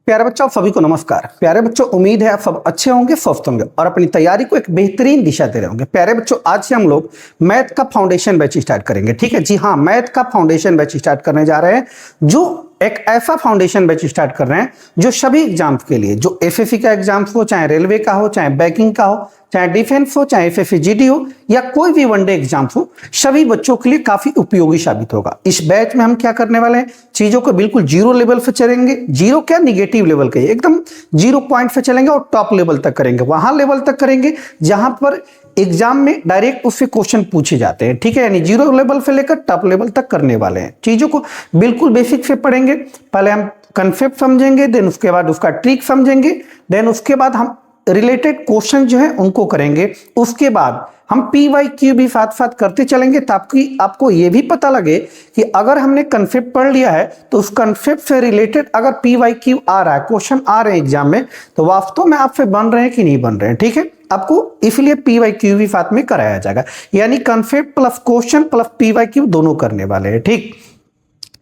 प्यारे बच्चों, सभी को नमस्कार। प्यारे बच्चों, उम्मीद है आप सब अच्छे होंगे, स्वस्थ होंगे और अपनी तैयारी को एक बेहतरीन दिशा दे रहे होंगे। प्यारे बच्चों, आज से हम लोग मैथ का फाउंडेशन बैच स्टार्ट करेंगे। ठीक है जी हाँ, मैथ का फाउंडेशन बैच स्टार्ट करने जा रहे हैं, जो एक ऐसा फाउंडेशन बैच स्टार्ट कर रहे हैं जो सभी एग्जाम्स के लिए, जो एसएससी का एग्जाम्स हो, चाहे रेलवे का हो, चाहे बैंकिंग का हो, चाहे डिफेंस हो, चाहे एसएससी जीडी हो या कोई भी वनडे एग्जाम हो, सभी बच्चों के लिए काफी उपयोगी साबित होगा। इस बैच में हम क्या करने वाले हैं, चीजों को बिल्कुल जीरो लेवल से चलेंगे। जीरो क्या, निगेटिव लेवल के, एकदम 0 पॉइंट से चलेंगे और टॉप लेवल तक करेंगे। वहां लेवल तक करेंगे जहां पर एग्जाम में डायरेक्ट उससे क्वेश्चन पूछे जाते हैं। ठीक है, यानी जीरो लेवल से लेकर टॉप लेवल तक करने वाले हैं। चीजों को बिल्कुल बेसिक से पढ़ेंगे। पहले हम कंसेप्ट समझेंगे, देन उसके बाद उसका ट्रिक समझेंगे, देन उसके बाद हम रिलेटेड क्वेश्चन जो है उनको करेंगे। उसके बाद हम PYQ भी साथ साथ करते चलेंगे, ताकि आपको यह भी पता लगे कि अगर हमने कंसेप्ट पढ़ लिया है तो उस कंसेप्ट से रिलेटेड अगर PYQ आ रहा है, क्वेश्चन आ रहे हैं एग्जाम में, तो वास्तव में आपसे बन रहे हैं कि नहीं बन रहे हैं। ठीक है, आपको इसलिए PYQ भी साथ में कराया जाएगा, यानी concept plus question plus PYQ दोनों करने वाले हैं। ठीक,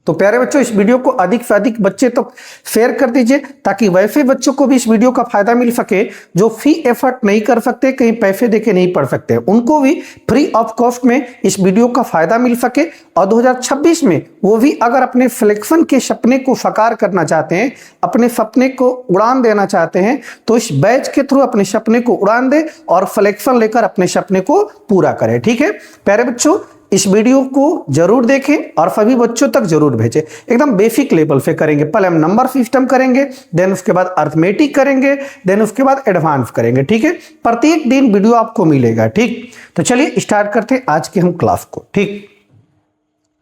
तो प्यारे बच्चों, इस वीडियो को अधिक से अधिक बच्चे तक शेयर कर दीजिए, ताकि वैसे बच्चों को भी इस वीडियो का फायदा मिल सके जो फी एफर्ट नहीं कर सकते, कहीं पैसे देके नहीं पढ़ सकते, उनको भी फ्री ऑफ कॉस्ट में इस वीडियो का फायदा मिल सके। और 2026 में वो भी अगर अपने सिलेक्शन के सपने को साकार करना चाहते हैं, अपने सपने को उड़ान देना चाहते हैं, तो इस बैच के थ्रू अपने सपने को उड़ान दे और सिलेक्शन लेकर अपने सपने को पूरा करें। ठीक है प्यारे बच्चों, इस वीडियो को जरूर देखें और सभी बच्चों तक जरूर भेजें। एकदम बेसिक लेवल पे करेंगे। पहले हम नंबर सिस्टम करेंगे, देन उसके बाद अर्थमेटिक करेंगे, देन उसके बाद एडवांस करेंगे। ठीक है, प्रत्येक दिन वीडियो आपको मिलेगा। ठीक, तो चलिए स्टार्ट करते हैं आज के हम क्लास को। ठीक,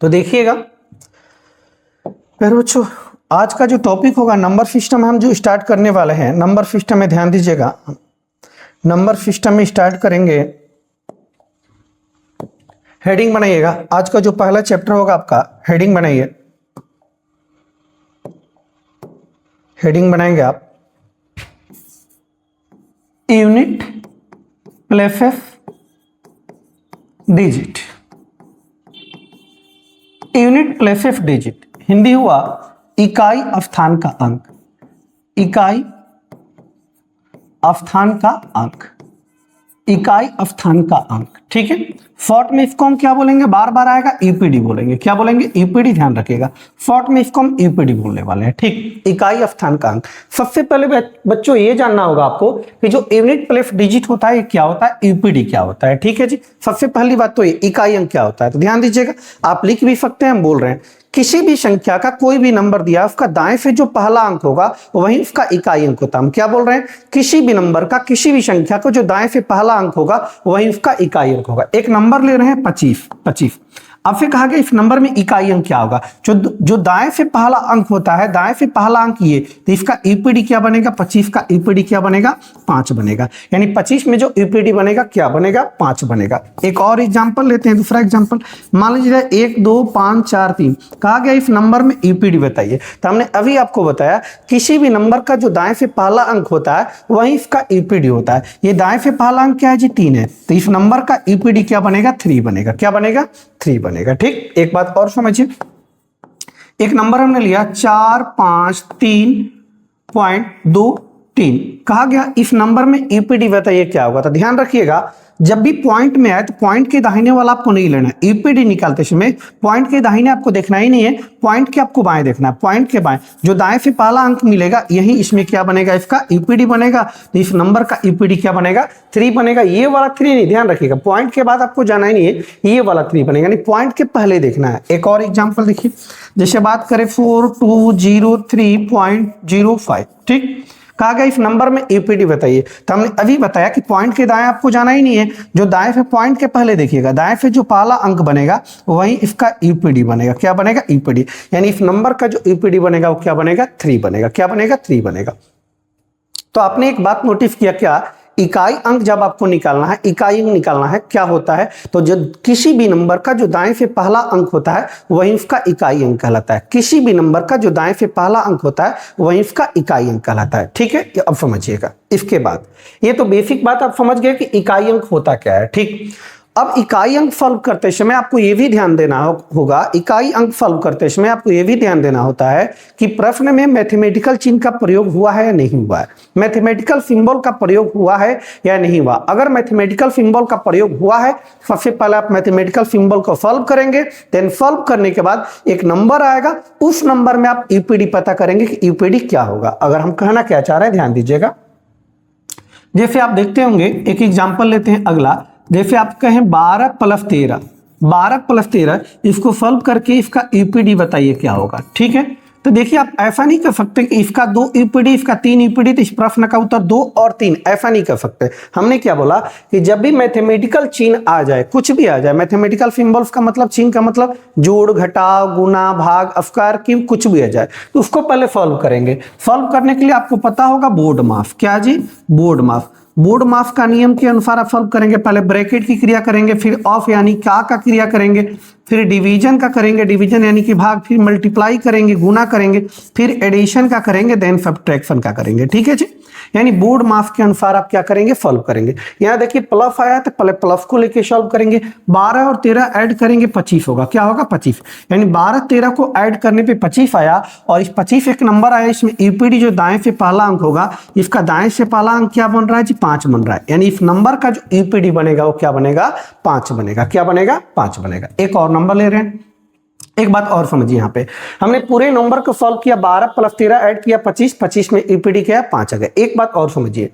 तो देखिएगा बच्चों, आज का जो टॉपिक होगा नंबर सिस्टम हम जो स्टार्ट करने वाले हैं। नंबर सिस्टम में ध्यान दीजिएगा, नंबर सिस्टम में स्टार्ट करेंगे। हेडिंग बनाइएगा, आज का जो पहला चैप्टर होगा आपका, हेडिंग बनाइए। हेडिंग बनाएंगे आप, unit places digit. Unit places digit Hindi हुआ इकाई स्थान का अंक। इकाई स्थान का अंक, इकाई स्थान का अंक। ठीक है, शॉर्ट में इसको हम क्या बोलेंगे, बार बार आएगा, यूपीडी बोलेंगे। क्या बोलेंगे, यूपीडी, ध्यान रखिएगा। शॉर्ट में इसको हम यूपीडी बोलने वाले हैं। ठीक, इकाई स्थान का अंक। सबसे पहले बच्चों ये जानना होगा आपको कि जो यूनिट प्लेस डिजिट होता है क्या होता है, यूपीडी क्या होता है। ठीक है जी, सबसे पहली बात तो ये इकाई अंक क्या होता है, तो ध्यान दीजिएगा। आप लिख भी सकते हैं, हम बोल रहे हैं किसी भी संख्या का कोई भी नंबर दिया, उसका दाएं से जो पहला अंक होगा वही उसका इकाई अंक होता है। हम क्या बोल रहे हैं, किसी भी नंबर का, किसी भी संख्या को जो दाएं से पहला अंक होगा वही उसका इकाई अंक होगा। एक नंबर ले रहे हैं 25। अब फिर कहा गया इस नंबर में इकाई अंक क्या होगा, जो दाएं से पहला अंक होता है, दाएं से पहला अंक ये, तो इसका यूपीडी क्या बनेगा, 25 का यूपीडी क्या बनेगा, 5 बनेगा। यानी 25 में जो यूपीडी बनेगा क्या बनेगा, 5 बनेगा। एक और एग्जांपल लेते हैं, दूसरा एग्जांपल मान लीजिए 1 2 5 4 3। कहा गया इस नंबर में यूपीडी बताइए, तो हमने अभी आपको बताया किसी भी नंबर का जो दाएं से पहला अंक होता है वही इसका यूपीडी होता है। ये दाएं से पहला अंक क्या है जी, 3 है, तो इस नंबर का यूपीडी क्या बनेगा, 3 बनेगा। क्या बनेगा, 3 बनेगा। ठीक, एक बात और समझिए, एक नंबर हमने लिया 453.23। कहा गया इस नंबर में यूपीडी बताइए क्या होगा, तो ध्यान रखिएगा जब भी पॉइंट में आए तो पॉइंट के दाहिने वाला आपको नहीं लेना है। यूपीडी निकालते समय पॉइंट के दाहिने आपको देखना ही नहीं है, पॉइंट के आपको बाएं देखना है। पॉइंट के बाएं जो दाएं से पहला अंक मिलेगा यही इसमें क्या बनेगा, इसका यूपीडी बनेगा। तो इस नंबर का यूपीडी क्या बनेगा, 3 बनेगा। ये वाला 3 नहीं, ध्यान रखिएगा, पॉइंट के बाद आपको जाना ही नहीं है, ये वाला 3 बनेगा, यानी पॉइंट के पहले देखना है। एक और एग्जाम्पल देखिए, जैसे बात करें 4203.05। ठीक, कहा गया इस नंबर में यूपीडी बताइए, तो हमने अभी बताया कि पॉइंट के दाएं आपको जाना ही नहीं है, जो दाएं से पॉइंट के पहले देखिएगा, दाएं से जो पहला अंक बनेगा वही इसका यूपीडी बनेगा। क्या बनेगा, यूपीडी। यानी इस नंबर का जो यूपीडी बनेगा वो क्या बनेगा, 3 बनेगा। क्या बनेगा, 3 बनेगा। तो आपने एक बात नोटिस किया क्या, इकाई अंक जब आपको निकालना है, इकाई अंक निकालना है क्या होता है, तो जो किसी भी नंबर का जो दाएं से पहला अंक होता है वही उसका इकाई अंक कहलाता है। किसी भी नंबर का जो दाएं से पहला अंक होता है वही उसका इकाई अंक कहलाता है। ठीक है, अब समझिएगा। इसके बाद ये तो बेसिक बात आप समझ गए कि इकाई अंक होता क्या है। ठीक, अब इकाई अंक सॉल्व करते समय आपको यह भी ध्यान देना होगा, इकाई अंक सॉल्व करते समय आपको यह भी ध्यान देना होता है कि प्रश्न में मैथमेटिकल चिन्ह का प्रयोग हुआ है या नहीं हुआ है, मैथमेटिकल सिंबल का प्रयोग हुआ है या नहीं हुआ। अगर मैथमेटिकल सिंबल का प्रयोग हुआ है, सबसे पहले आप मैथमेटिकल सिंबल को सॉल्व करेंगे, देन सॉल्व करने के बाद एक नंबर आएगा, उस नंबर में आप यूपीडी पता करेंगे कि यूपीडी क्या होगा। अगर हम कहना क्या चाह रहे हैं ध्यान दीजिएगा, जैसे आप देखते होंगे, एक एग्जांपल लेते हैं अगला, जैसे आप कहें 12 + 13, 12 + 13, इसको सॉल्व करके इसका यूपीडी बताइए क्या होगा। ठीक है, तो देखिए आप ऐसा नहीं कर सकते कि इसका 2 यूपीडी, इसका 3 यूपीडी, तो इस प्रश्न का उत्तर 2 और 3, ऐसा नहीं कर सकते। हमने क्या बोला कि जब भी मैथमेटिकल चिन्ह आ जाए, कुछ भी आ जाए, मैथमेटिकल सिंबल्स का मतलब, चिन्ह का मतलब जोड़, घटाव, गुना, भाग, अपकार की कुछ भी आ जाए, तो उसको पहले सॉल्व करेंगे। सॉल्व करने के लिए आपको पता होगा बोर्ड मास, क्या जी, बोर्ड मास। बोर्ड मास का नियम के अनुसार आप सॉल्व करेंगे, पहले ब्रैकेट की क्रिया करेंगे, फिर ऑफ यानी का क्रिया करेंगे, फिर डिवीजन का करेंगे, डिवीजन यानी कि भाग, फिर मल्टीप्लाई करेंगे, गुना करेंगे, फिर एडिशन का करेंगे, देन सब्ट्रैक्शन का करेंगे। ठीक है जी, यानी बोर्ड मास के अनुसार आप क्या करेंगे, सॉल्व करेंगे। यहाँ देखिए प्लस आया तो पहले प्लस को लेके सॉल्व करेंगे, 12 और 13 ऐड करेंगे 25 होगा, क्या होगा 25, यानी 12 13 को ऐड करने पे 25 आया, और इस 25 एक नंबर आया, इसमें यूपीडी जो दाएं से पहला अंक होगा, इसका दाएं से पहला अंक क्या बन रहा है जी, 5 बन रहा है, यानी इस नंबर का जो यूपीडी बनेगा वो क्या बनेगा, 5 बनेगा। क्या बनेगा, 5 बनेगा। एक और नंबर ले रहे हैं, एक बात और समझिए, यहाँ पे हमने पूरे नंबर को सॉल्व किया, 12 + 13 ऐड किया 25, 25 में यूपीडी क्या है, 5 आ गया। एक बात और समझिए,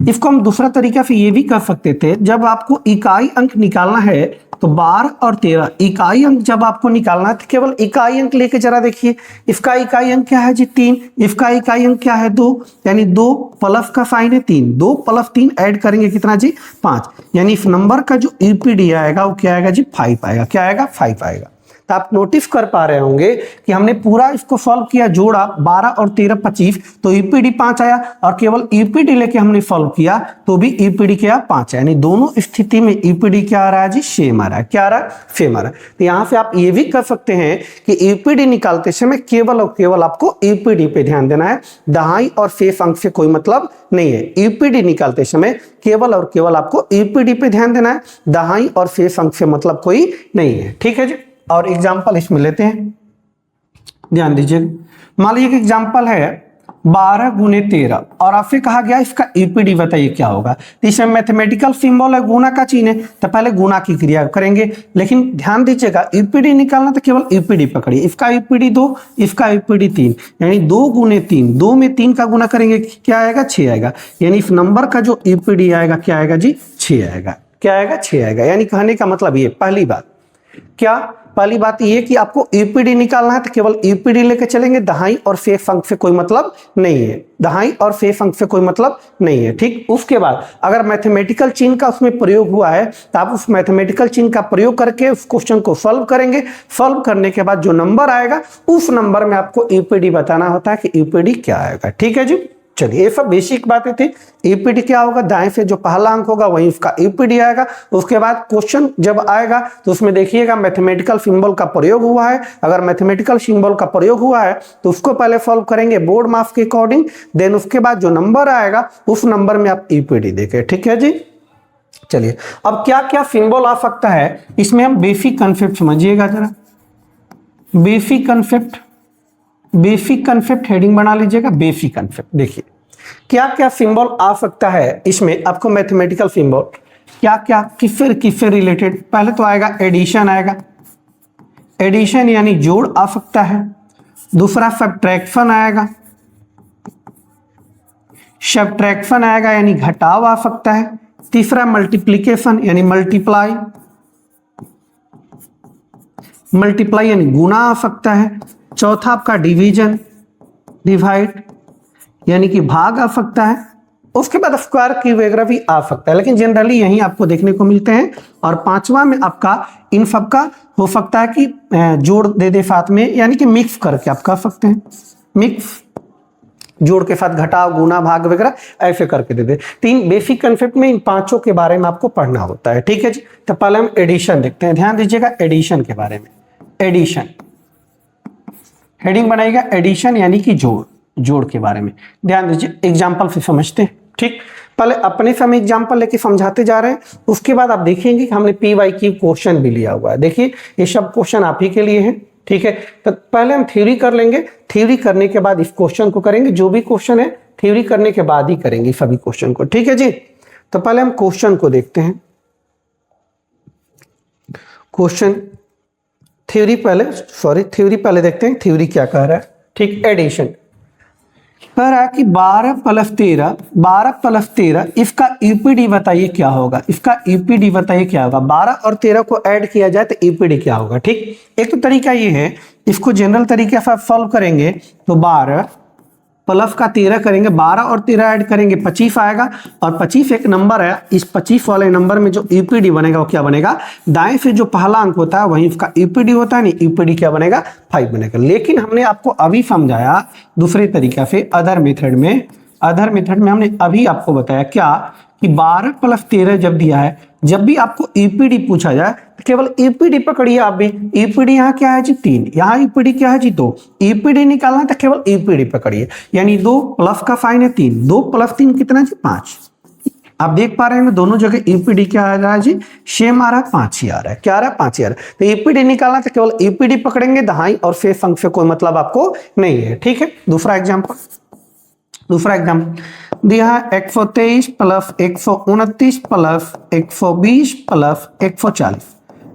इसको हम दूसरा तरीका से ये भी कर सकते थे, जब आपको इकाई अंक निकालना है तो 12 और 13 इकाई अंक जब आपको निकालना है तो केवल इकाई अंक लेके जरा देखिए, इसका इकाई अंक क्या है जी 3, इसका इकाई अंक क्या है 2, यानी 2 प्लस का साइन है 3, 2 + 3 ऐड करेंगे कितना जी 5, यानी इस नंबर का जो यूपीडी आएगा वो क्या आएगा जी 5 आएगा। क्या आएगा, 5 आएगा। तो आप नोटिस कर पा रहे होंगे कि हमने पूरा इसको सॉल्व किया, जोड़ा 12 और 13 25, तो यूपीडी 5 आया, और केवल यूपीडी लेके हमने सॉल्व किया तो भी यूपीडी क्या 5 है, यानी दोनों स्थिति में यूपीडी क्या आ रहा है जी, सेम आ रहा है। क्या आ रहा है, सेम आ रहा है। तो यहां से आप ये भी कर सकते हैं कि यूपीडी निकालते समय केवल और केवल आपको यूपीडी पे ध्यान देना है, दहाई और शेष अंक से कोई मतलब नहीं है। यूपीडी निकालते समय केवल और केवल आपको यूपीडी पे ध्यान देना है, दहाई और शेष अंक से मतलब कोई नहीं है। ठीक है जी, और एग्जाम्पल इसमें लेते हैं, ध्यान दीजिए। मान लीजिए कि एग्जाम्पल है 12 × 13, और आपसे कहा गया इसका यूपीडी बताइए क्या होगा। तो इसमें मैथमेटिकल सिंबल है, गुना का चिन्ह है, तो पहले गुना की क्रिया करेंगे, लेकिन ध्यान दीजिएगा यूपीडी निकालना तो केवल यूपीडी पकड़िए, इसका यूपीडी 2, इसका यूपीडी 3, यानी 2 × 3, 2 में 3 का गुना करेंगे क्या आएगा, 6 आएगा, यानी इस नंबर का जो यूपीडी आएगा क्या आएगा जी 6 आएगा। क्या आएगा, 6 आएगा। यानी कहने का मतलब ये, पहली बात क्या, पहली बात ये कि आपको यूपीडी निकालना है तो केवल यूपीडी लेके चलेंगे, दहाई और शेष अंक से कोई मतलब नहीं है, दहाई और शेष अंक से कोई मतलब नहीं है। ठीक, उसके बाद अगर मैथमेटिकल चिन्ह का उसमें प्रयोग हुआ है तो आप उस मैथमेटिकल चिन्ह का प्रयोग करके उस क्वेश्चन को सॉल्व करेंगे। सॉल्व करने के बाद जो नंबर आएगा उस नंबर में आपको यूपीडी बताना होता है कि यूपीडी क्या आएगा। ठीक है जी, चलिए ये सब बेसिक बातें थी। यूपीडी क्या होगा, दाएं से जो पहला अंक होगा वहीं उसका यूपीडी आएगा। उसके बाद क्वेश्चन जब आएगा तो उसमें देखिएगा मैथमेटिकल सिंबल का प्रयोग हुआ है, अगर मैथमेटिकल सिंबल का प्रयोग हुआ है तो उसको पहले सॉल्व करेंगे बोर्ड मास के अकॉर्डिंग, देन उसके बाद जो नंबर आएगा उस नंबर में आप यूपीडी देखें। ठीक है जी, चलिए अब क्या क्या सिंबल आ सकता है इसमें हम बेसिक कंसेप्ट समझिएगा जरा। बेसिक कंसेप्ट हेडिंग बना लीजिएगा, बेसिक कंसेप्ट। देखिए क्या क्या सिंबल आ सकता है इसमें, आपको मैथमेटिकल सिंबल क्या क्या किससे रिलेटेड। पहले तो आएगा एडिशन, आएगा एडिशन यानी जोड़ आ सकता है। दूसरा सब्ट्रैक्शन आएगा, सब्ट्रैक्शन आएगा यानी घटाव आ सकता है। तीसरा मल्टीप्लिकेशन यानी मल्टीप्लाई यानी गुना आ सकता है। चौथा आपका डिवीजन, डिवाइड यानी कि भाग आ सकता है। उसके बाद स्क्वायर की वगैरह भी आ सकता है, लेकिन जनरली यही आपको देखने को मिलते हैं। और पांचवा में आपका इन सबका हो सकता है कि जोड़ दे दे साथ में, यानी कि मिक्स करके आप कर सकते हैं, मिक्स जोड़ के साथ घटाव गुना भाग वगैरह ऐसे करके दे दे। तीन बेसिक कंसेप्ट में इन पांचों के बारे में आपको पढ़ना होता है। ठीक है जी, तो पहले हम एडिशन देखते हैं। ध्यान दीजिएगा एडिशन के बारे में। एडिशन हेडिंग बनाएगा एडिशन यानी कि जोड़ के बारे में ध्यान दीजिए, एग्जाम्पल से समझते हैं। ठीक, पहले अपने से हम एग्जाम्पल लेके समझाते जा रहे हैं, उसके बाद आप देखेंगे कि हमने पी वाई क्यू क्वेश्चन भी लिया हुआ है। देखिए ये सब क्वेश्चन आप ही के लिए है, ठीक है। तो पहले हम थ्योरी कर लेंगे, थ्योरी करने के बाद इस क्वेश्चन को करेंगे। जो भी क्वेश्चन है थ्योरी करने के बाद ही करेंगे सभी क्वेश्चन को, ठीक है जी। तो पहले हम क्वेश्चन को देखते हैं। क्वेश्चन थ्योरी पहले देखते हैं थ्योरी क्या कह रहा है। ठीक, एडिशन कह रहा है कि 12 प्लस 13 इसका ईपीडी बताइए क्या होगा। इसका ईपीडी बताइए क्या होगा। 12 और 13 को ऐड किया जाए तो ईपीडी क्या होगा। ठीक, एक तो तरीका ये है, इसको जनरल तरीके से सॉल्व करेंगे तो 12 प्लस का 13 करेंगे, 12 और 13 ऐड करेंगे 25 आएगा, और 25 एक नंबर है। इस 25 वाले नंबर में जो ईपीडी बनेगा वो क्या बनेगा, दाएं से जो पहला अंक होता है वहीं उसका ईपीडी होता है, नहीं ईपीडी क्या बनेगा 5 बनेगा। लेकिन हमने आपको अभी समझाया दूसरे तरीका से, अदर मेथड में हमने अभी आपको बताया क्या कि 12 प्लस 13 जब दिया है, जब भी आपको ईपीडी पूछा जाए तो केवल ईपीडी पकड़िए आप भी। ईपीडी यहाँ क्या है जी 3, यहाँ ईपीडी क्या है जी 2। ईपीडी निकालना तो केवल ईपीडी पकड़िए, यानी 2 प्लस का साइन है 3, 2 प्लस 3 कितना जी 5। आप देख पा रहे हैं दोनों जगह ईपीडी क्या आ रहा है जी, सेम आ रहा है, 5 ही आ रहा है। क्या आ रहा है, 5 ही आ रहा है। तो ईपीडी निकालना तो केवल ईपीडी पकड़ेंगे, दहाई और शेष अंक से कोई मतलब आपको नहीं है। ठीक है, दूसरा एग्जाम्पल दिया है 123 प्लस 129 प्लस 120 प्लस 140।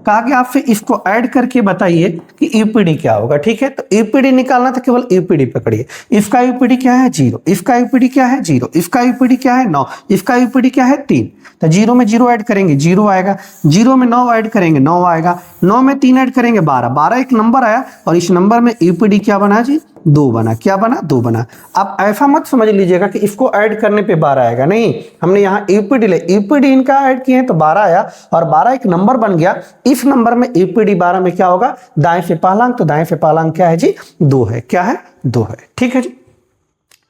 कहा कि आपसे इसको ऐड करके बताइए कि ईपीडी क्या होगा। ठीक है, तो ईपीडी निकालना था, केवल ईपीडी पकड़िए। इसका ईपीडी क्या है 0, इसका ईपीडी क्या है 0, इसका ईपीडी क्या है 9, इसका ईपीडी क्या है 3। तो 0 में 0 ऐड करेंगे 0 आएगा, 0 में 9 ऐड करेंगे 9 आएगा, 9 में 3 ऐड करेंगे 12, 12 एक नंबर आया, और इस नंबर में ईपीडी क्या बना जी 2 बना। क्या बना 2 बना। आप ऐसा मत समझ लीजिएगा कि इसको ऐड करने पे 12 आएगा, नहीं, हमने यहाँ ईपीडी ले ईपीडी इनका ऐड किए हैं तो 12 आया, और 12 एक नंबर बन गया। इस नंबर में ईपीडी 12 में क्या होगा, दाएं से पहला अंक, तो दाएं से पहला अंक क्या है जी 2 है। क्या है 2 है। ठीक है जी,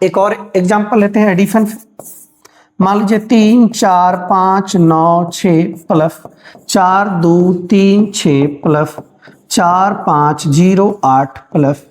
एक और एग्जांपल लेते हैं एडिशन से। मान लीजिए 3 4 5 9 6 प्लस 4 2 3 6 प्लस 4 5 0 8 प्लस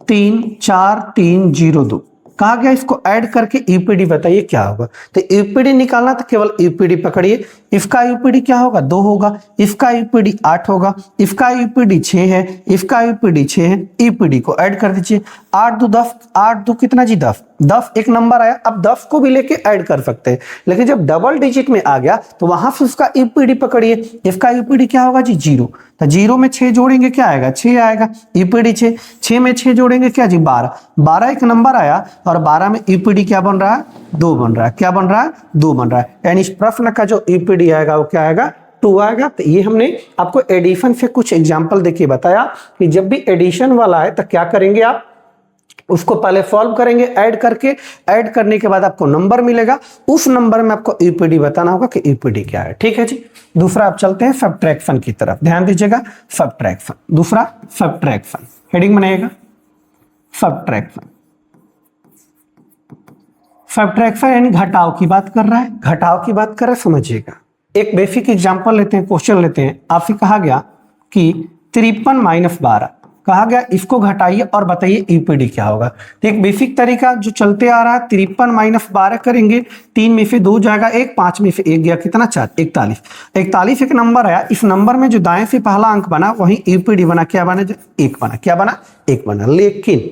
3 4 3 0 2। कहा गया इसको ऐड करके ईपीडी बताइए क्या होगा। तो ईपीडी निकालना तो केवल ईपीडी पकड़िए। इसका ईपीडी क्या होगा 2 होगा, इसका ईपीडी 8 होगा, इसका ईपीडी 6 है, इसका ईपीडी 6 है। ईपीडी को ऐड कर दीजिए, 8 2 10, 8 2 कितना जी 10, 10 एक नंबर आया। अब 10 को भी लेके ऐड कर सकते हैं, लेकिन जब डबल डिजिट में आ गया तो वहां से उसका ईपीडी पकड़िए। इसका ईपीडी क्या होगा जी 0, तो 0 में 6 जोड़ेंगे क्या आएगा 6 आएगा, ईपीडी 6, 6 में 6 जोड़ेंगे क्या जी 12, 12 एक नंबर आया, और 12 में ईपीडी क्या बन रहा है 2 बन रहा है। क्या बन रहा है 2 बन रहा है, यानी इस प्रश्न का जो ईपीडी आएगा वो क्या आएगा 2 आएगा। तो ये हमने आपको एडिशन से कुछ एग्जांपल देखिए बताया कि जब भी एडिशन वाला है तो क्या करेंगे आप, उसको पहले सॉल्व करेंगे ऐड करके, ऐड करने के बाद आपको नंबर मिलेगा, उस नंबर में आपको ईपीडी बताना होगा कि ईपीडी क्या है। ठीक है जी, दूसरा आप चलते हैं सब्ट्रैक्शन की तरफ, ध्यान दीजिएगा सब्ट्रैक्शन। दूसरा सब्ट्रैक्शन, हेडिंग बनाइएगा सब्ट्रैक्शन। सब्ट्रैक्शन यानी घटाव की बात कर रहा है, घटाव की बात कर रहा है, समझिएगा। एक बेसिक एग्जांपल लेते हैं, क्वेश्चन लेते हैं। आपसे कहा गया कि 53 माइनस 12, कहा गया इसको घटाइए और बताइए ईपीडी क्या होगा। तो एक बेसिक तरीका जो चलते आ रहा है, 53 माइनस 12 करेंगे, 3 में से 2 जाएगा 1, 5 में से 1 गया कितना 4, 41। 41 एक नंबर आया, इस नंबर में जो दाएं से पहला अंक बना वही ईपीडी बना। क्या बना 1 बना। क्या बना 1 बना। लेकिन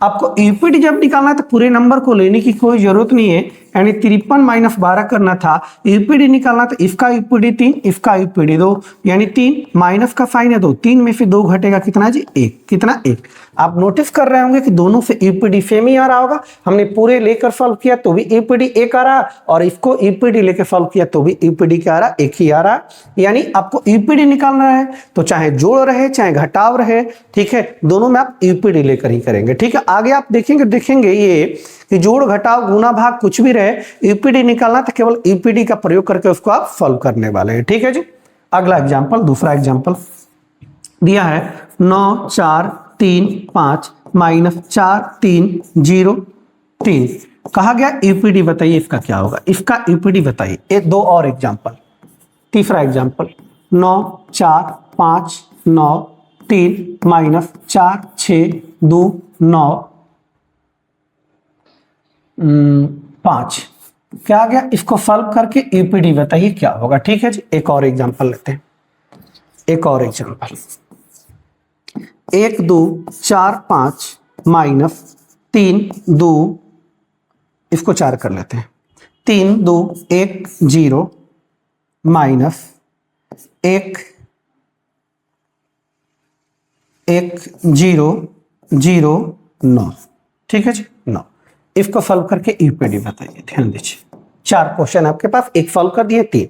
आपको ईपीडी जब निकालना है तो पूरे नंबर को लेने की कोई जरूरत नहीं है, यानी 53 माइनस 12 करना था, ईपीडी निकालना तो इसका ईपीडी 3, इसका ईपीडी 2, यानी 3 माइनस का साइन है 2, 3 में से 2 घटेगा कितना जी 1, कितना 1। आप नोटिस कर रहे होंगे कि दोनों से ईपीडी सेम ही आ रहा होगा। हमने पूरे लेकर सॉल्व किया तो भी ईपीडी 1 आ रहा, और इसको ईपीडी लेकर सॉल्व किया तो भी ईपीडी क्या आ रहा 1 ही आ रहा। यानी आपको ईपीडी निकालना है तो चाहे जोड़ रहे चाहे घटाव रहे, ठीक है, दोनों में आप ईपीडी लेकर ही करेंगे। ठीक है, आगे आप देखेंगे ये कि जोड़ घटाव गुना भाग कुछ भी रहे, ईपीडी निकालना तो केवल ईपीडी का प्रयोग करके उसको आप सॉल्व करने वाले हैं। ठीक है जी, अगला एग्जांपल, दूसरा एग्जांपल दिया है 9 4 3 5 माइनस 4 3 0 3। कहा गया ईपीडी बताइए इसका क्या होगा, इसका ईपीडी बताइए। ये 2 और एग्जांपल। तीसरा एग्जांपल 9 4 5 9 3 माइनस 4 6 2 9 5। क्या आ गया, इसको सॉल्व करके ईपीडी बताइए क्या होगा। ठीक है जी, एक और एग्जांपल लेते हैं, एक और एग्जांपल। 1 2 4 5 माइनस 3 2, इसको 4 कर लेते हैं, 3 2 1 0 माइनस 1 1 0 0 9। ठीक है जी, 9। इसको सॉल्व करके ईपीडी बताइए। ध्यान दीजिए, 4 क्वेश्चन आपके पास, एक सॉल्व कर दिए, 3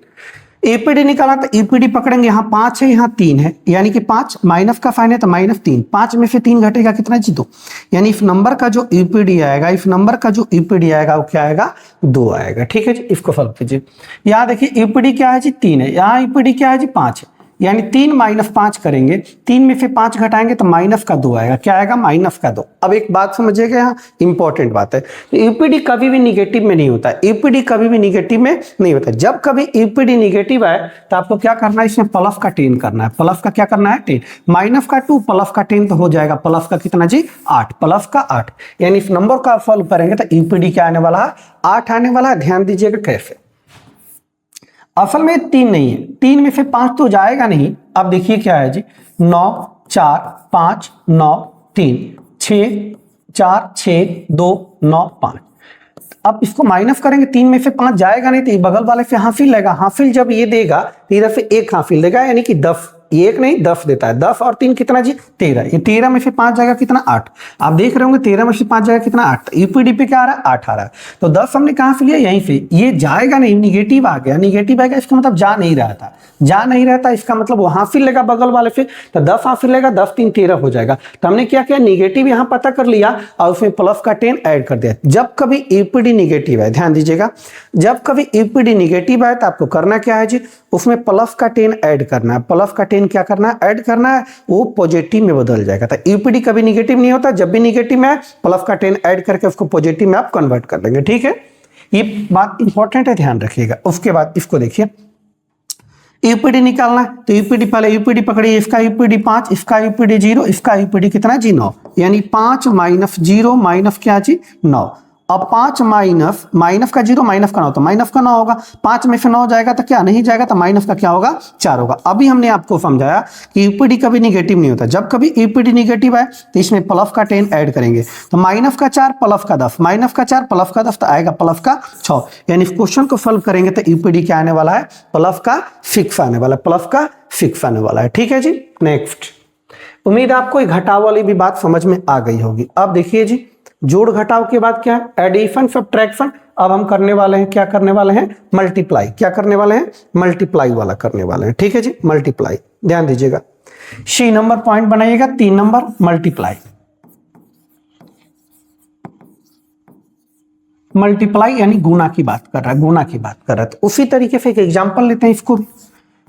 ईपीडी निकाला। तो ईपीडी पकड़ेंगे, यहाँ 5 है यहाँ 3 है, यानी कि 5 माइनस का साइन है तो -3, 5 में से 3 घटेगा कितना जी 2, यानी इस नंबर का जो ईपीडी आएगा, इस नंबर का जो ईपीडी आएगा वो क्या आएगा, 2 आएगा। ठीक है जी, इसको सॉल्व कीजिए। यहाँ देखिए ईपीडी क्या है जी 3 है, यहाँ ईपीडी क्या है जी 5 है, यानी 3 माइनस 5 करेंगे, 3 में से 5 घटाएंगे तो माइनस का 2 आएगा। क्या आएगा, माइनस का 2। अब एक बात समझिएगा, यहाँ इंपॉर्टेंट बात है, ईपीडी कभी भी निगेटिव में नहीं होता है, ईपीडी कभी भी निगेटिव में नहीं होता है। जब कभी ईपीडी निगेटिव आए तो आपको क्या करना है, इसमें प्लस का 10 करना है। प्लस का क्या करना है, 10, माइनस का 2 प्लस का 10 तो हो जाएगा प्लस का कितना जी 8, प्लस का 8, यानी इस नंबर का सॉल्व करेंगे तो ईपीडी क्या आने वाला है, 8 आने वाला है। ध्यान दीजिएगा कैसे, असल में 3 नहीं है, 3 में से 5 तो जाएगा नहीं। अब देखिए क्या है जी, 9 4 5 9 3 6 4 6 2 9 5। अब इसको माइनस करेंगे, 3 में से 5 जाएगा नहीं तो ये बगल वाले से हासिल लेगा, हासिल जब ये देगा तो इधर से 1 हासिल देगा, यानी कि 10, 1 नहीं 10 देता है। 10 और 3 कितना जी 13, ये 13 में से 5 जाएगा कितना 8। आप देख रहे होंगे 13 में से 5 जाएगा कितना 8, ईपीडी पे क्या आ रहा है 8 आ रहा है। तो 10 हमने कहां से लिया, यहीं से, ये जाएगा नहीं, निगेटिव आ गया, निगेटिव आ गया इसका मतलब जा नहीं रहा था, जा नहीं रहता इसका मतलब वो हासिल लेगा बगल वाले से, तो 10 हासिल लेगा, 10 3 13 हो जाएगा। तो हमने क्या किया, निगेटिव यहां पता कर लिया और उसमें प्लस का 10 ऐड कर दिया। जब कभी ईपीडी निगेटिव है, ध्यान दीजिएगा, जब कभी ईपीडी निगेटिव है तो आपको करना क्या है जी, उसमें प्लस का 10 ऐड करना है। प्लस का 10 क्या करना है, ऐड करना है, वो पॉजिटिव में बदल जाएगा। तो ईपीडी कभी निगेटिव नहीं होता, जब भी निगेटिव में है प्लस का 10 ऐड करके उसको पॉजिटिव में आप कन्वर्ट कर लेंगे। ठीक है, ये बात इंपॉर्टेंट है, ध्यान रखिएगा। उसके बाद इसको देखिए, ईपीडी निकालना है तो ईपीडी, पहले ईपीडी पकड़िए, इसका ईपीडी 5, इसका ईपीडी 0, इसका ईपीडी कितना जी 9, यानी 5 माइनस 0 माइनस क्या जी 9। अब 5 माइनस, माइनस का 0 माइनस का 9, तो माइनस का 9 होगा, 5 में से 9 जाएगा तो क्या नहीं जाएगा, तो माइनस का क्या होगा 4 होगा। अभी हमने आपको समझाया कि ईपीडी कभी निगेटिव नहीं होता, जब कभी ईपीडी निगेटिव है तो इसमें प्लस का 10 ऐड करेंगे, तो माइनस का 4 प्लस का 10, माइनस का 4 प्लस का 10 तो आएगा प्लस का 6, यानी इस क्वेश्चन को सॉल्व करेंगे तो ईपीडी क्या आने वाला है, प्लस का 6 आने वाला है, प्लस का 6 आने वाला है। ठीक है जी, नेक्स्ट। उम्मीद आपको घटाव वाली भी बात समझ में आ गई होगी। अब देखिए जी, जोड़ घटाव के बाद क्या है, एडिशन सब्ट्रैक्शन। अब हम करने वाले हैं, क्या करने वाले हैं, मल्टीप्लाई। क्या करने वाले हैं, मल्टीप्लाई वाला करने वाले हैं। ठीक है जी, मल्टीप्लाई, ध्यान दीजिएगा, सी नंबर पॉइंट बनाइएगा, 3 नंबर मल्टीप्लाई। मल्टीप्लाई यानी गुना की बात कर रहा है, गुना की बात कर रहा है। तो उसी तरीके से एक एग्जांपल लेते हैं, इसको भी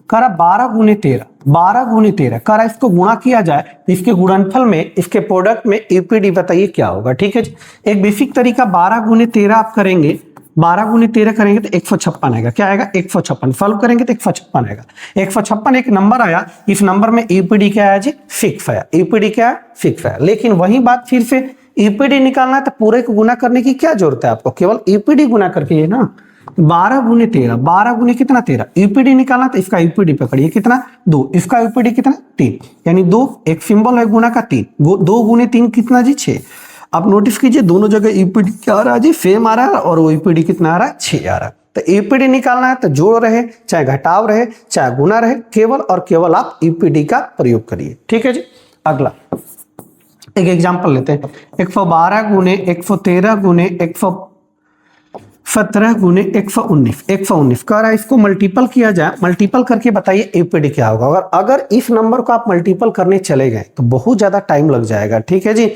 करा 12 गुने 13, 12 गुने 13 करा, इसको गुणा किया जाए तो इसके गुणनफल में, इसके प्रोडक्ट में ईपीडी बताइए क्या होगा। ठीक है जी, एक बेसिक तरीका 12 गुने 13 आप करेंगे, 12 गुने 13 करेंगे तो 156 आएगा। क्या आएगा, 156, सॉल्व करेंगे तो 156 आएगा। 156 एक नंबर आया, इस नंबर में ईपीडी क्या आया जी 6 आया, ईपीडी क्या है 6 आया। लेकिन वही बात फिर से, ईपीडी निकालना है तो पूरे को गुना करने की क्या जरूरत है आपको, केवल ईपीडी गुना करके ये ना, 12 गुने 13, 12 गुने कितना 13, ईपीडी निकालना तो इसका ईपीडी पकड़िए कितना 2, इसका ईपीडी कितना 3, यानी 2 एक सिंबल है गुना का 3, 2 गुने 3 कितना जी 6। आप नोटिस कीजिए दोनों जगह ईपीडी क्या आ रहा है जी, सेम आ रहा है, और वो ईपीडी कितना आ रहा है 6 आ रहा है। तो ईपीडी निकालना है तो जोड़ रहे चाहे घटाव रहे चाहे गुना रहे, केवल और केवल आप ईपीडी का प्रयोग करिए। ठीक है जी, अगला एक एग्जाम्पल लेते हैं, 112 गुने 113 गुने 117 गुने 119, 119 कह रहा है, इसको मल्टीपल किया जाए, मल्टीपल करके बताइए ईपीडी क्या होगा। अगर इस नंबर को आप मल्टीपल करने चले गए तो बहुत ज्यादा टाइम लग जाएगा। ठीक है जी,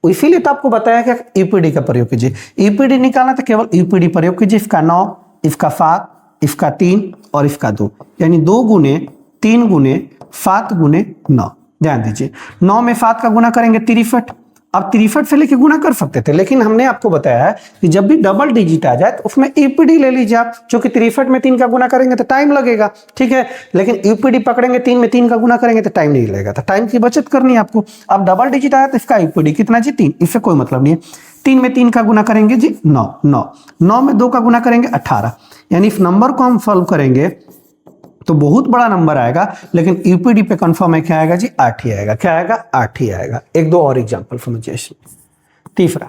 इसीलिए तो आपको बताया कि ईपीडी का प्रयोग कीजिए। ईपीडी निकालना तो केवल ईपीडी प्रयोग कीजिए, इसका 9, इसका 7, इसका 3 और इसका 2, यानी 2 गुने 3 गुने 7 गुने 9। ध्यान दीजिए, 9 में 7 का गुना करेंगे 63, अब 63 से लेके गुना कर सकते थे, लेकिन हमने आपको बताया है कि जब भी डबल डिजिट आ जाए तो उसमें ईपीडी ले लीजिए आप, क्योंकि 63 में 3 का गुना करेंगे तो टाइम लगेगा। ठीक है, लेकिन ईपीडी पकड़ेंगे 3 में 3 का गुना करेंगे तो टाइम नहीं लगेगा, तो टाइम की बचत करनी है आपको। अब डबल डिजिट आया तो इसका ईपीडी कितना जी 3, इससे कोई मतलब नहीं है। 3 में 3 का गुना करेंगे जी 9, 9 में 2 का गुना करेंगे 18। यानी इस नंबर को हम सॉल्व करेंगे तो बहुत बड़ा नंबर आएगा, लेकिन यूपीडी पे कंफर्म है क्या आएगा जी 8 ही आएगा। क्या आएगा? 8 ही आएगा। एक दो और एग्जांपल समझिए इसमें। तीसरा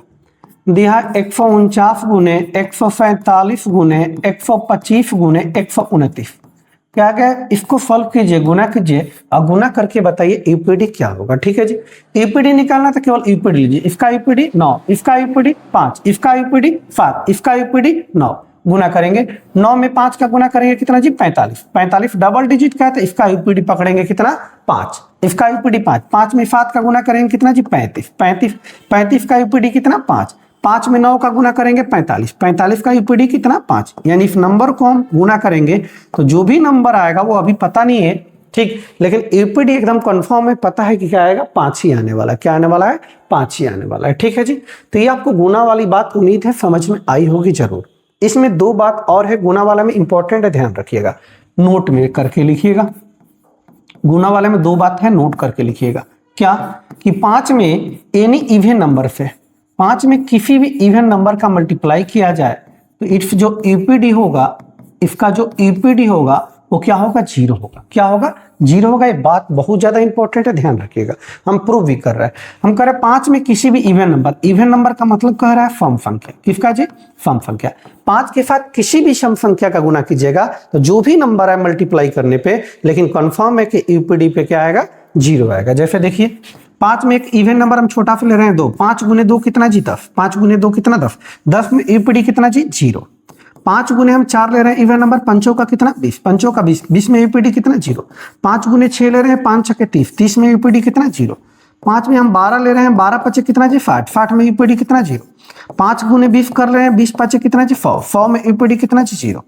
दिया 149 गुने 145 गुने 125 गुने 129। क्या गया? इसको सॉल्व कीजिए, गुना कीजिए और गुना करके बताइए यूपीडी क्या होगा। ठीक है जी। यूपीडी निकालना तो केवल यूपीडी लीजिए। इसका यूपीडी 9, इसका यूपीडी 5, इसका यूपीडी 7, इसका यूपीडी 9। गुना करेंगे 9 में 5 का गुना करेंगे कितना जी 45। 45 डबल डिजिट का है तो इसका यूपीडी पकड़ेंगे कितना 5, इसका यूपीडी 5। 5 में 7 का गुना करेंगे कितना जी 35। 35 का यूपीडी कितना 5। 5 में 9 का गुना करेंगे 45। 45 का यूपीडी कितना 5। यानी इस नंबर को हम गुना करेंगे तो जो भी नंबर आएगा वो अभी पता नहीं है, ठीक, लेकिन यूपीडी एकदम कंफर्म है, पता है कि क्या आएगा 5 ही आने वाला है। क्या आने वाला है? 5 ही आने वाला है। ठीक है जी। तो ये आपको गुना वाली बात उम्मीद है समझ में आई होगी जरूर। इसमें दो बात और है गुना वाला में, इंपॉर्टेंट है, ध्यान रखिएगा, नोट में करके लिखिएगा। गुना वाले में दो बात है, नोट करके लिखिएगा। क्या कि 5 में एनी इवन नंबर से 5 में किसी भी इवन नंबर का मल्टीप्लाई किया जाए तो इट्स जो यूपीडी होगा, इसका जो यूपीडी होगा वो क्या होगा? 0 होगा। क्या होगा? 0 होगा। ये बात बहुत ज्यादा इंपॉर्टेंट है, ध्यान रखिएगा। हम प्रूव भी कर रहे हैं। हम कह रहे हैं 5 में किसी भी इवन नंबर, इवन नंबर का मतलब कह रहा है सम संख्या। किसका जी? सम संख्या। 5 के साथ किसी भी सम संख्या का गुना कीजिएगा तो जो भी नंबर है मल्टीप्लाई करने पे, लेकिन कंफर्म है कि यूपीडी पे क्या आएगा? 0 आएगा। जैसे देखिए 5 में एक इवन नंबर हम छोटा से ले रहे हैं 2। 5 गुने 2 कितना जी 10। 5 गुने 2 कितना 10। 10 में यूपीडी कितना जी 0। 5 गुने हम 4 ले रहे हैं इवन नंबर, 5 का कितना 20। 5 का 20, 20 में यूपीडी कितना 0। 5 गुने 6 ले रहे हैं 5 छके 30, 30 में यूपीडी कितना 0। 5 में हम 12 ले रहे हैं 12 पचे कितना जी 60, 60 में यूपीडी कितना 0। 5 गुने 20 कर रहे हैं 20 पचे कितना जी 100, 100 में यूपीडी कितना जी 0।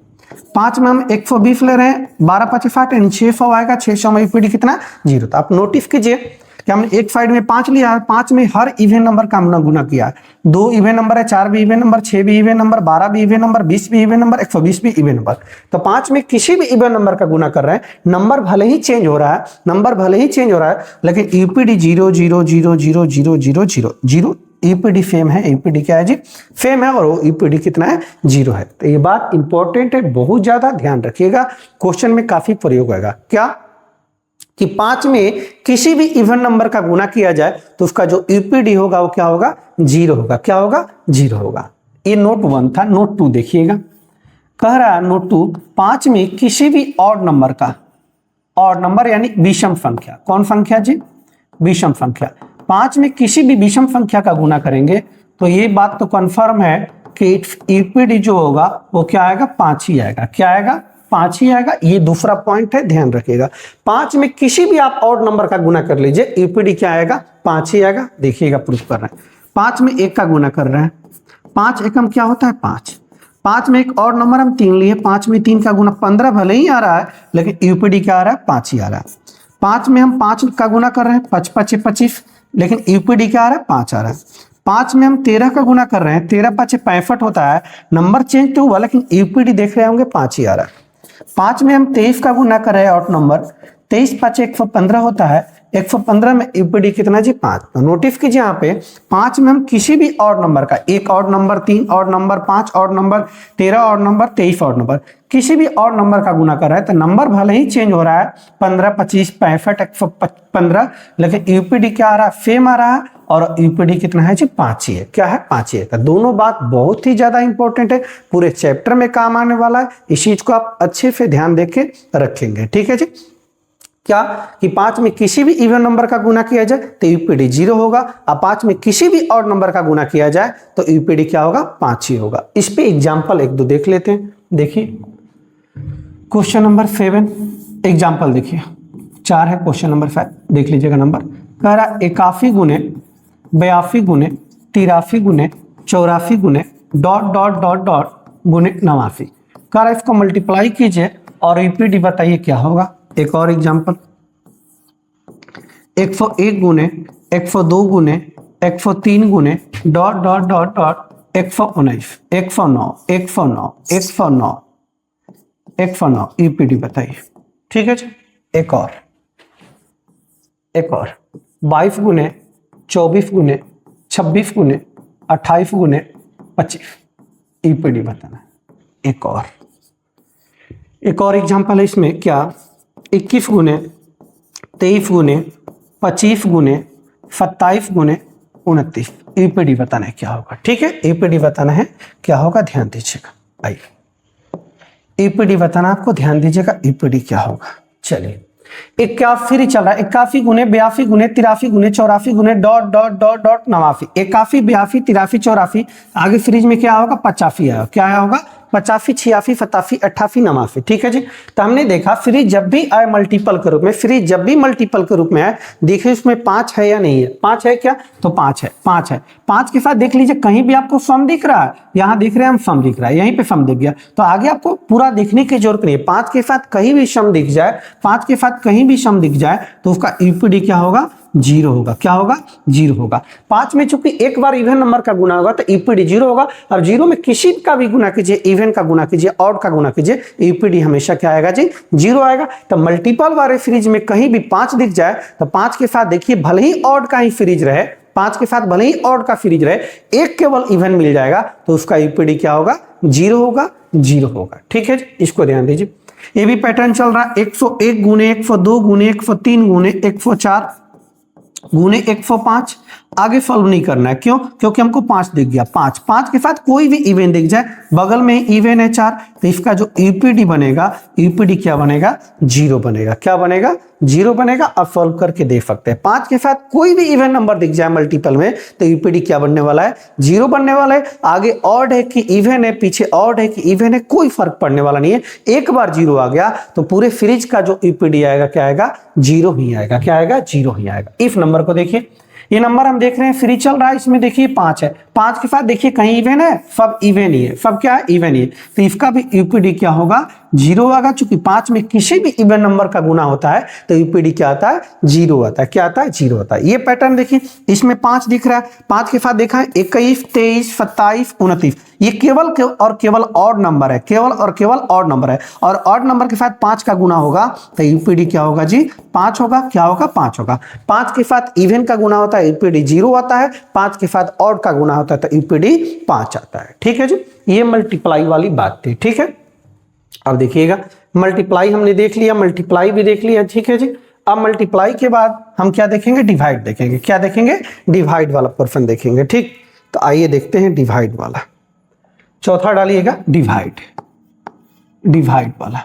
5 में हम 120 ले रहे हैं 12 पचे 60 यानी 600 आएगा, 600 में यूपीडी कितना 0। तो आप नोटिस कीजिए कि हमने एक साइड में 5 लिया है, 5 में हर इवन नंबर का हमने गुना किया है। 2 इवन नंबर है, 4 भी इवन नंबर, 6 भी इवन नंबर, 12 भी इवन नंबर, 20 भी इवन नंबर, 120 भी इवन नंबर। तो 5 में किसी भी इवन नंबर का गुना कर रहे हैं, नंबर भले ही चेंज हो रहा है, नंबर भले ही चेंज हो रहा है, लेकिन यूपीडी 0 0 0 0 0 0 0 0 यूपीडी फेम है। यूपीडी क्या है जी? फेम है, और वो यूपीडी कितना है? 0 है। तो ये बात इंपॉर्टेंट है, बहुत ज्यादा ध्यान रखिएगा, क्वेश्चन में काफी प्रयोग होगा। क्या कि 5 में किसी भी इवन नंबर का गुना किया जाए तो उसका जो यूपीडी होगा वो क्या होगा? 0 होगा। क्या होगा? 0 होगा। ये नोट 1 था। नोट 2 देखिएगा, कह रहा है नोट 2, 5 में किसी भी ऑड नंबर का, ऑड नंबर यानी विषम संख्या, कौन संख्या जी? विषम संख्या। 5 में किसी भी विषम संख्या का गुना करेंगे तो ये बात तो कंफर्म है कि यूपीडी जो होगा वो क्या आएगा? 5 ही आएगा। क्या आएगा? 5 ही आएगा। ये दूसरा पॉइंट है, ध्यान रखिएगा। 5 में किसी भी आप ऑड नंबर का गुना कर लीजिए, यूपीडी क्या आएगा? 5 ही आएगा। देखिएगा, प्रूफ कर रहे हैं। 5 में 1 का गुना कर रहे हैं, 5 एकम क्या होता है? 5। 5 में एक और नंबर हम 3 लिए, 5 में 3 का गुना 15 भले ही आ रहा है, लेकिन यूपीडी क्या आ रहा है? 5 ही आ रहा है। 5 में हम 5 का गुना कर रहे हैं, 5 5 25, लेकिन यूपीडी क्या आ रहा है? 5 आ रहा है। 5 में हम 13 का गुना कर रहे हैं, 13 5 65 होता है, नंबर चेंज तो हुआ लेकिन यूपीडी देख रहे होंगे 5 ही आ रहा है। 5 में हम 23 का गुना कर रहे हैं, ऑड नंबर, 23 5 115 होता है, 115 में यूपीडी कितना जी? 5। तो नोटिस कीजिए यहाँ पे 5 में हम किसी भी ऑड नंबर का, 1 odd number, 3 odd number, 5 odd number, 13 odd number, 23 odd number, किसी भी ऑड नंबर का गुना कर रहा है तो नंबर भले ही चेंज हो रहा है, 15 25 65 115, लेकिन यूपीडी क्या आ रहा है? सेम आ रहा है। और यूपीडी कितना है जी? 5 ही है। क्या है? 5 ही है। तो दोनों बात बहुत ही ज्यादा इंपॉर्टेंट है, पूरे चैप्टर में काम आने वाला है। इस चीज को आप अच्छे से ध्यान देके रखेंगे। ठीक है जी। क्या कि 5 में किसी भी इवन नंबर का गुना किया जाए तो यूपीडी 0 होगा, और 5 में किसी भी ऑड नंबर का गुना किया जाए तो यूपीडी क्या होगा? 5 ही होगा। इस पे एग्जांपल 1 2 देख लेते हैं। देखिए क्वेश्चन नंबर 7, एग्जांपल देखिए 4 है, क्वेश्चन नंबर 5 देख लीजिएगा। नंबर कह रहा 81 गुने 82 गुने 83 गुने 84 गुने डॉट डॉट डॉट डॉट गुने 89। कह रहा इसको मल्टीप्लाई कीजिए और यूपीडी बताइए क्या होगा। एक और एग्जांपल, 101 गुने 102 गुने 103 गुने dot dot dot dot 119 109 109 109 109 UPD बताइए। ठीक है जी। एक और 22 गुने 24 गुने 26 गुने 28 गुने 25 ईपीडी बताना है। एक और एग्जांपल है इसमें, क्या 21 गुने 23 गुने 25 गुने 27 गुने 29 ईपीडी बताना है क्या होगा। ठीक है, ईपीडी बताना है क्या होगा, ध्यान दीजिएगा। आइए ईपीडी बताना आपको, ध्यान दीजिएगा ईपीडी क्या होगा। चलिए 81 फिर ही चल रहा है, 81 गुने 82 गुने 83 गुने 84 गुने डॉट डॉट डॉट डॉट 89, 81 82 83 84, आगे फ्रिज में क्या होगा, 85 आया, क्या आया होगा 85 86 87 88 89। ठीक है जी। तो हमने देखा फ्रिज जब भी आए मल्टीपल के रूप में, फ्रिज जब भी मल्टीपल के रूप में आए, देखिए उसमें 5 है या नहीं है, 5 है क्या, तो 5 है, 5 है। 5 के साथ देख लीजिए कहीं भी आपको सम दिख रहा है, यहाँ देख रहे हैं हम सम दिख रहा है, यहीं पे सम दिख गया, तो आगे आपको पूरा देखने की जरूरत नहीं है। 5 के साथ कहीं भी सम दिख जाए, 5 के साथ कहीं भी सम दिख जाए तो उसका ईपीडी क्या होगा, 0 होगा। क्या होगा, 0 होगा। 5 में चूंकि एक बार इवन नंबर का गुना होगा तो ईपीडी 0 होगा, और 0 में किसी का भी गुना कीजिए, इवन का गुना कीजिए, ऑड का गुना कीजिए, ईपीडी हमेशा क्या आएगा जी, 0 आएगा। तो मल्टीपल वाले फ्रिज में कहीं भी 5 दिख जाए तो 5 के साथ देखिए भले ही ऑड का ही फ्रिज रहे, 5 के साथ भले ही ऑड का फ्रिज रहे, एक केवल इवन मिल जाएगा तो उसका ईपीडी क्या होगा, 0 होगा, 0 होगा। ठीक है जी, इसको ध्यान दीजिए। ये भी पैटर्न चल रहा है, 101 गुने 102 गुने 103 गुने 104 गुने 105। आगे सॉल्व नहीं करना है, क्यों, क्योंकि हमको 5 दिख गया। 5 के साथ कोई भी इवन दिख जाए, बगल में इवन है 4, तो इसका जो ईपीडी बनेगा, ईपीडी क्या बनेगा, 0 बनेगा। क्या बनेगा, 0 बनेगा। अब सॉल्व करके देख सकते हैं, 5 के साथ कोई भी इवन नंबर दिख जाए मल्टीपल में तो ईपीडी क्या बनने वाला है, 0 बनने वाला है। आगे ऑड है कि इवन है, पीछे ऑड है कि इवन है, कोई फर्क पड़ने वाला नहीं है। एक बार 0 आ गया तो पूरे फ्रिज का जो ईपीडी आएगा क्या आएगा, 0 ही आएगा। क्या आएगा, 0 ही आएगा। इफ नंबर को देखिए, ये नंबर हम देख रहे हैं फ्री चल रहा है, इसमें देखिए 5 है, 5 के साथ देखिए कहीं इवन है, सब इवन ही है, सब क्या है, इवन ही है। तो इसका भी ईपीडी क्या होगा, 0 आएगा। चूंकि 5 में किसी भी इवन नंबर का गुना होता है तो ईपीडी क्या आता है, 0 आता है। क्या आता है, 0 आता है। ये पैटर्न देखिए, इसमें 5 दिख रहा है, 5 के साथ देखा है 21 23 27 29, ये केवल और केवल ऑड नंबर है, केवल और केवल ऑड नंबर है, और ऑड नंबर के साथ 5 का गुना होगा तो ईपीडी क्या होगा जी, 5 होगा। क्या होगा, 5 होगा। 5 के साथ इवन का गुना होता है, ईपीडी 0 आता है। 5 के साथ ऑड का गुना होता है तो ईपीडी 5 आता है। ठीक है जी, ये मल्टीप्लाई वाली बात थी। ठीक है, अब देखिएगा मल्टीप्लाई हमने देख लिया, मल्टीप्लाई भी देख लिया। ठीक है जी, अब मल्टीप्लाई के बाद हम क्या देखेंगे, डिवाइड देखेंगे। क्या देखेंगे, डिवाइड वाला पोर्शन देखेंगे। ठीक, तो आइए देखते हैं डिवाइड वाला। चौथा डालिएगा डिवाइड, डिवाइड वाला,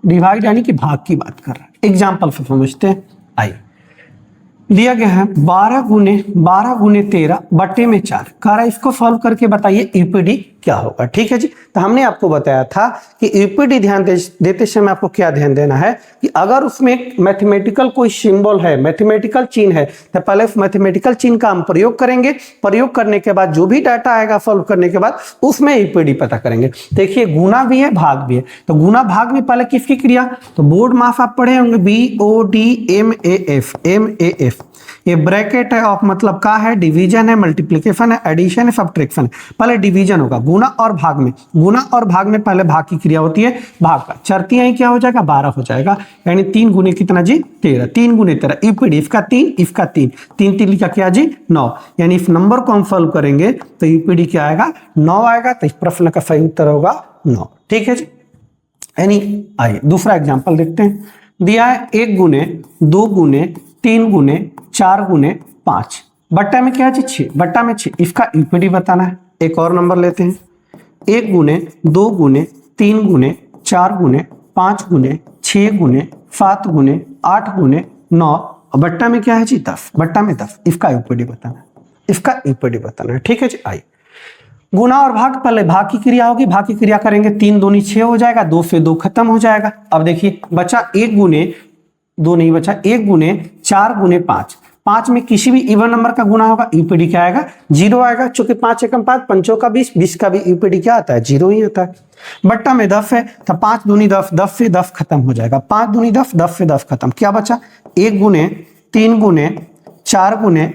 डिवाइड यानी कि भाग की बात कर रहा है। एग्जाम्पल से समझते हैं। आइए, दिया गया है 12 गुने 13 बटे में 4, कह रहा है इसको सॉल्व करके बताइए ईपीडी क्या होगा। ठीक है जी, तो हमने आपको बताया था कि ईपीडी ध्यान देते समय आपको क्या ध्यान देना है कि अगर उसमें मैथमेटिकल कोई सिंबल है, मैथमेटिकल चिन्ह है, तो पहले मैथमेटिकल चिन्ह का हम प्रयोग करेंगे। प्रयोग करने के बाद जो भी डाटा आएगा सॉल्व करने के बाद उसमें ईपीडी पता करेंगे। देखिए गुना भी है, भाग भी है, तो गुना भाग में पहले किसकी क्रिया, तो बोर्ड माफ आप पढ़े होंगे, BODMAF। ये ब्रैकेट है ऑफ मतलब का है, डिवीजन है, मल्टीप्लिकेशन है, एडिशन है, सब्ट्रैक्शन है। पहले डिवीजन होगा गुना और भाग में, गुना और भाग में पहले भाग की क्रिया होती है, भाग का चरती है क्या हो जाएगा, 12 हो जाएगा। यानी 3 गुने कितना जी, 13, 3 गुने 13, ईपीडी इसका 3, इसका 3, 3 3 का क्या जी, 9। यानी इस नंबर को हम सॉल्व करेंगे तो ईपीडी क्या आएगा, 9 आएगा। तो इस प्रश्न का सही उत्तर होगा 9। ठीक है जी, यानी आइए दूसरा एग्जाम्पल देखते हैं। दिया है 1 गुने 2 गुने 3 गुने 4 गुने 5, बट्टा में क्या है जी, 6, बट्टा में 6, इसका ईपीडी बताना है। एक और नंबर लेते हैं, 1 गुने 2 गुने 3 गुने 4 गुने 5 गुने 6 गुने 7 गुने 8 गुने 9, और बट्टा में क्या है जी, 10, बट्टा में 10, इसका ईपीडी बताना है, इसका ईपीडी बताना है। ठीक है जी, आइए गुना और भाग, पहले भाग की क्रिया होगी, भाग की क्रिया करेंगे, 3 दूनी 6 हो जाएगा, 2 से 2 खत्म हो जाएगा। अब देखिए बचा 1 गुने 2 नहीं बचा, 1 गुने 4 गुने 5, 5 में किसी भी इवन नंबर का गुना होगा, ईपीडी क्या आएगा, 0 आएगा। चूंकि 5 एकम 5, 5 का 20, 20 का भी ईपीडी क्या आता है, 0 ही आता है। बट्टा में 10 है तो 5 दूनी 10, 10 से 10 खत्म हो जाएगा, 5 दूनी 10, 10 से 10 खत्म। क्या बचा, 1 गुने 3 गुने 4 गुने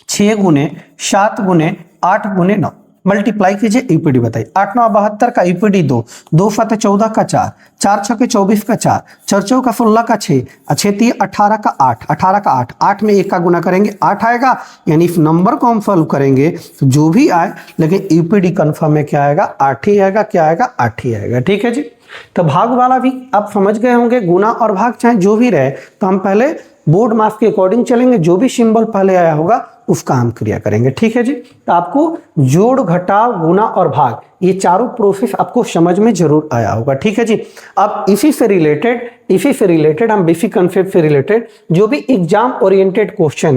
6 गुने 7 गुने 8 गुने 9, मल्टीप्लाई कीजिए, ईपीडी बताइए। 8 9 72 का ईपीडी 2, 2 फते 14 का 4, 4 6 24 का 4, 4 4 का 16 का 6, 6 3 18 का 8, 18 का 8, 8 में 1 का गुना करेंगे 8 आएगा, यानी इस नंबर को हम सॉल्व करेंगे तो जो भी आए, लेकिन ईपीडी कंफर्म में क्या आएगा, 8 ही आएगा। क्या आएगा, 8 ही आएगा। ठीक है जी। तो भाग वाला भी आप समझ गए होंगे, गुना और भाग चाहे जो भी रहे, तो हम पहले बोर्ड मास के अकॉर्डिंग चलेंगे, जो भी सिंबल पहले आया होगा उसका हम क्रिया करेंगे। ठीक है जी। तो आपको जोड़, घटाव, गुना और भाग, ये चारों प्रोसेस आपको समझ में जरूर आया होगा। ठीक है जी। अब इसी से रिलेटेड हम बेसिक कंसेप्ट से रिलेटेड जो भी एग्जाम ओरिएंटेड क्वेश्चन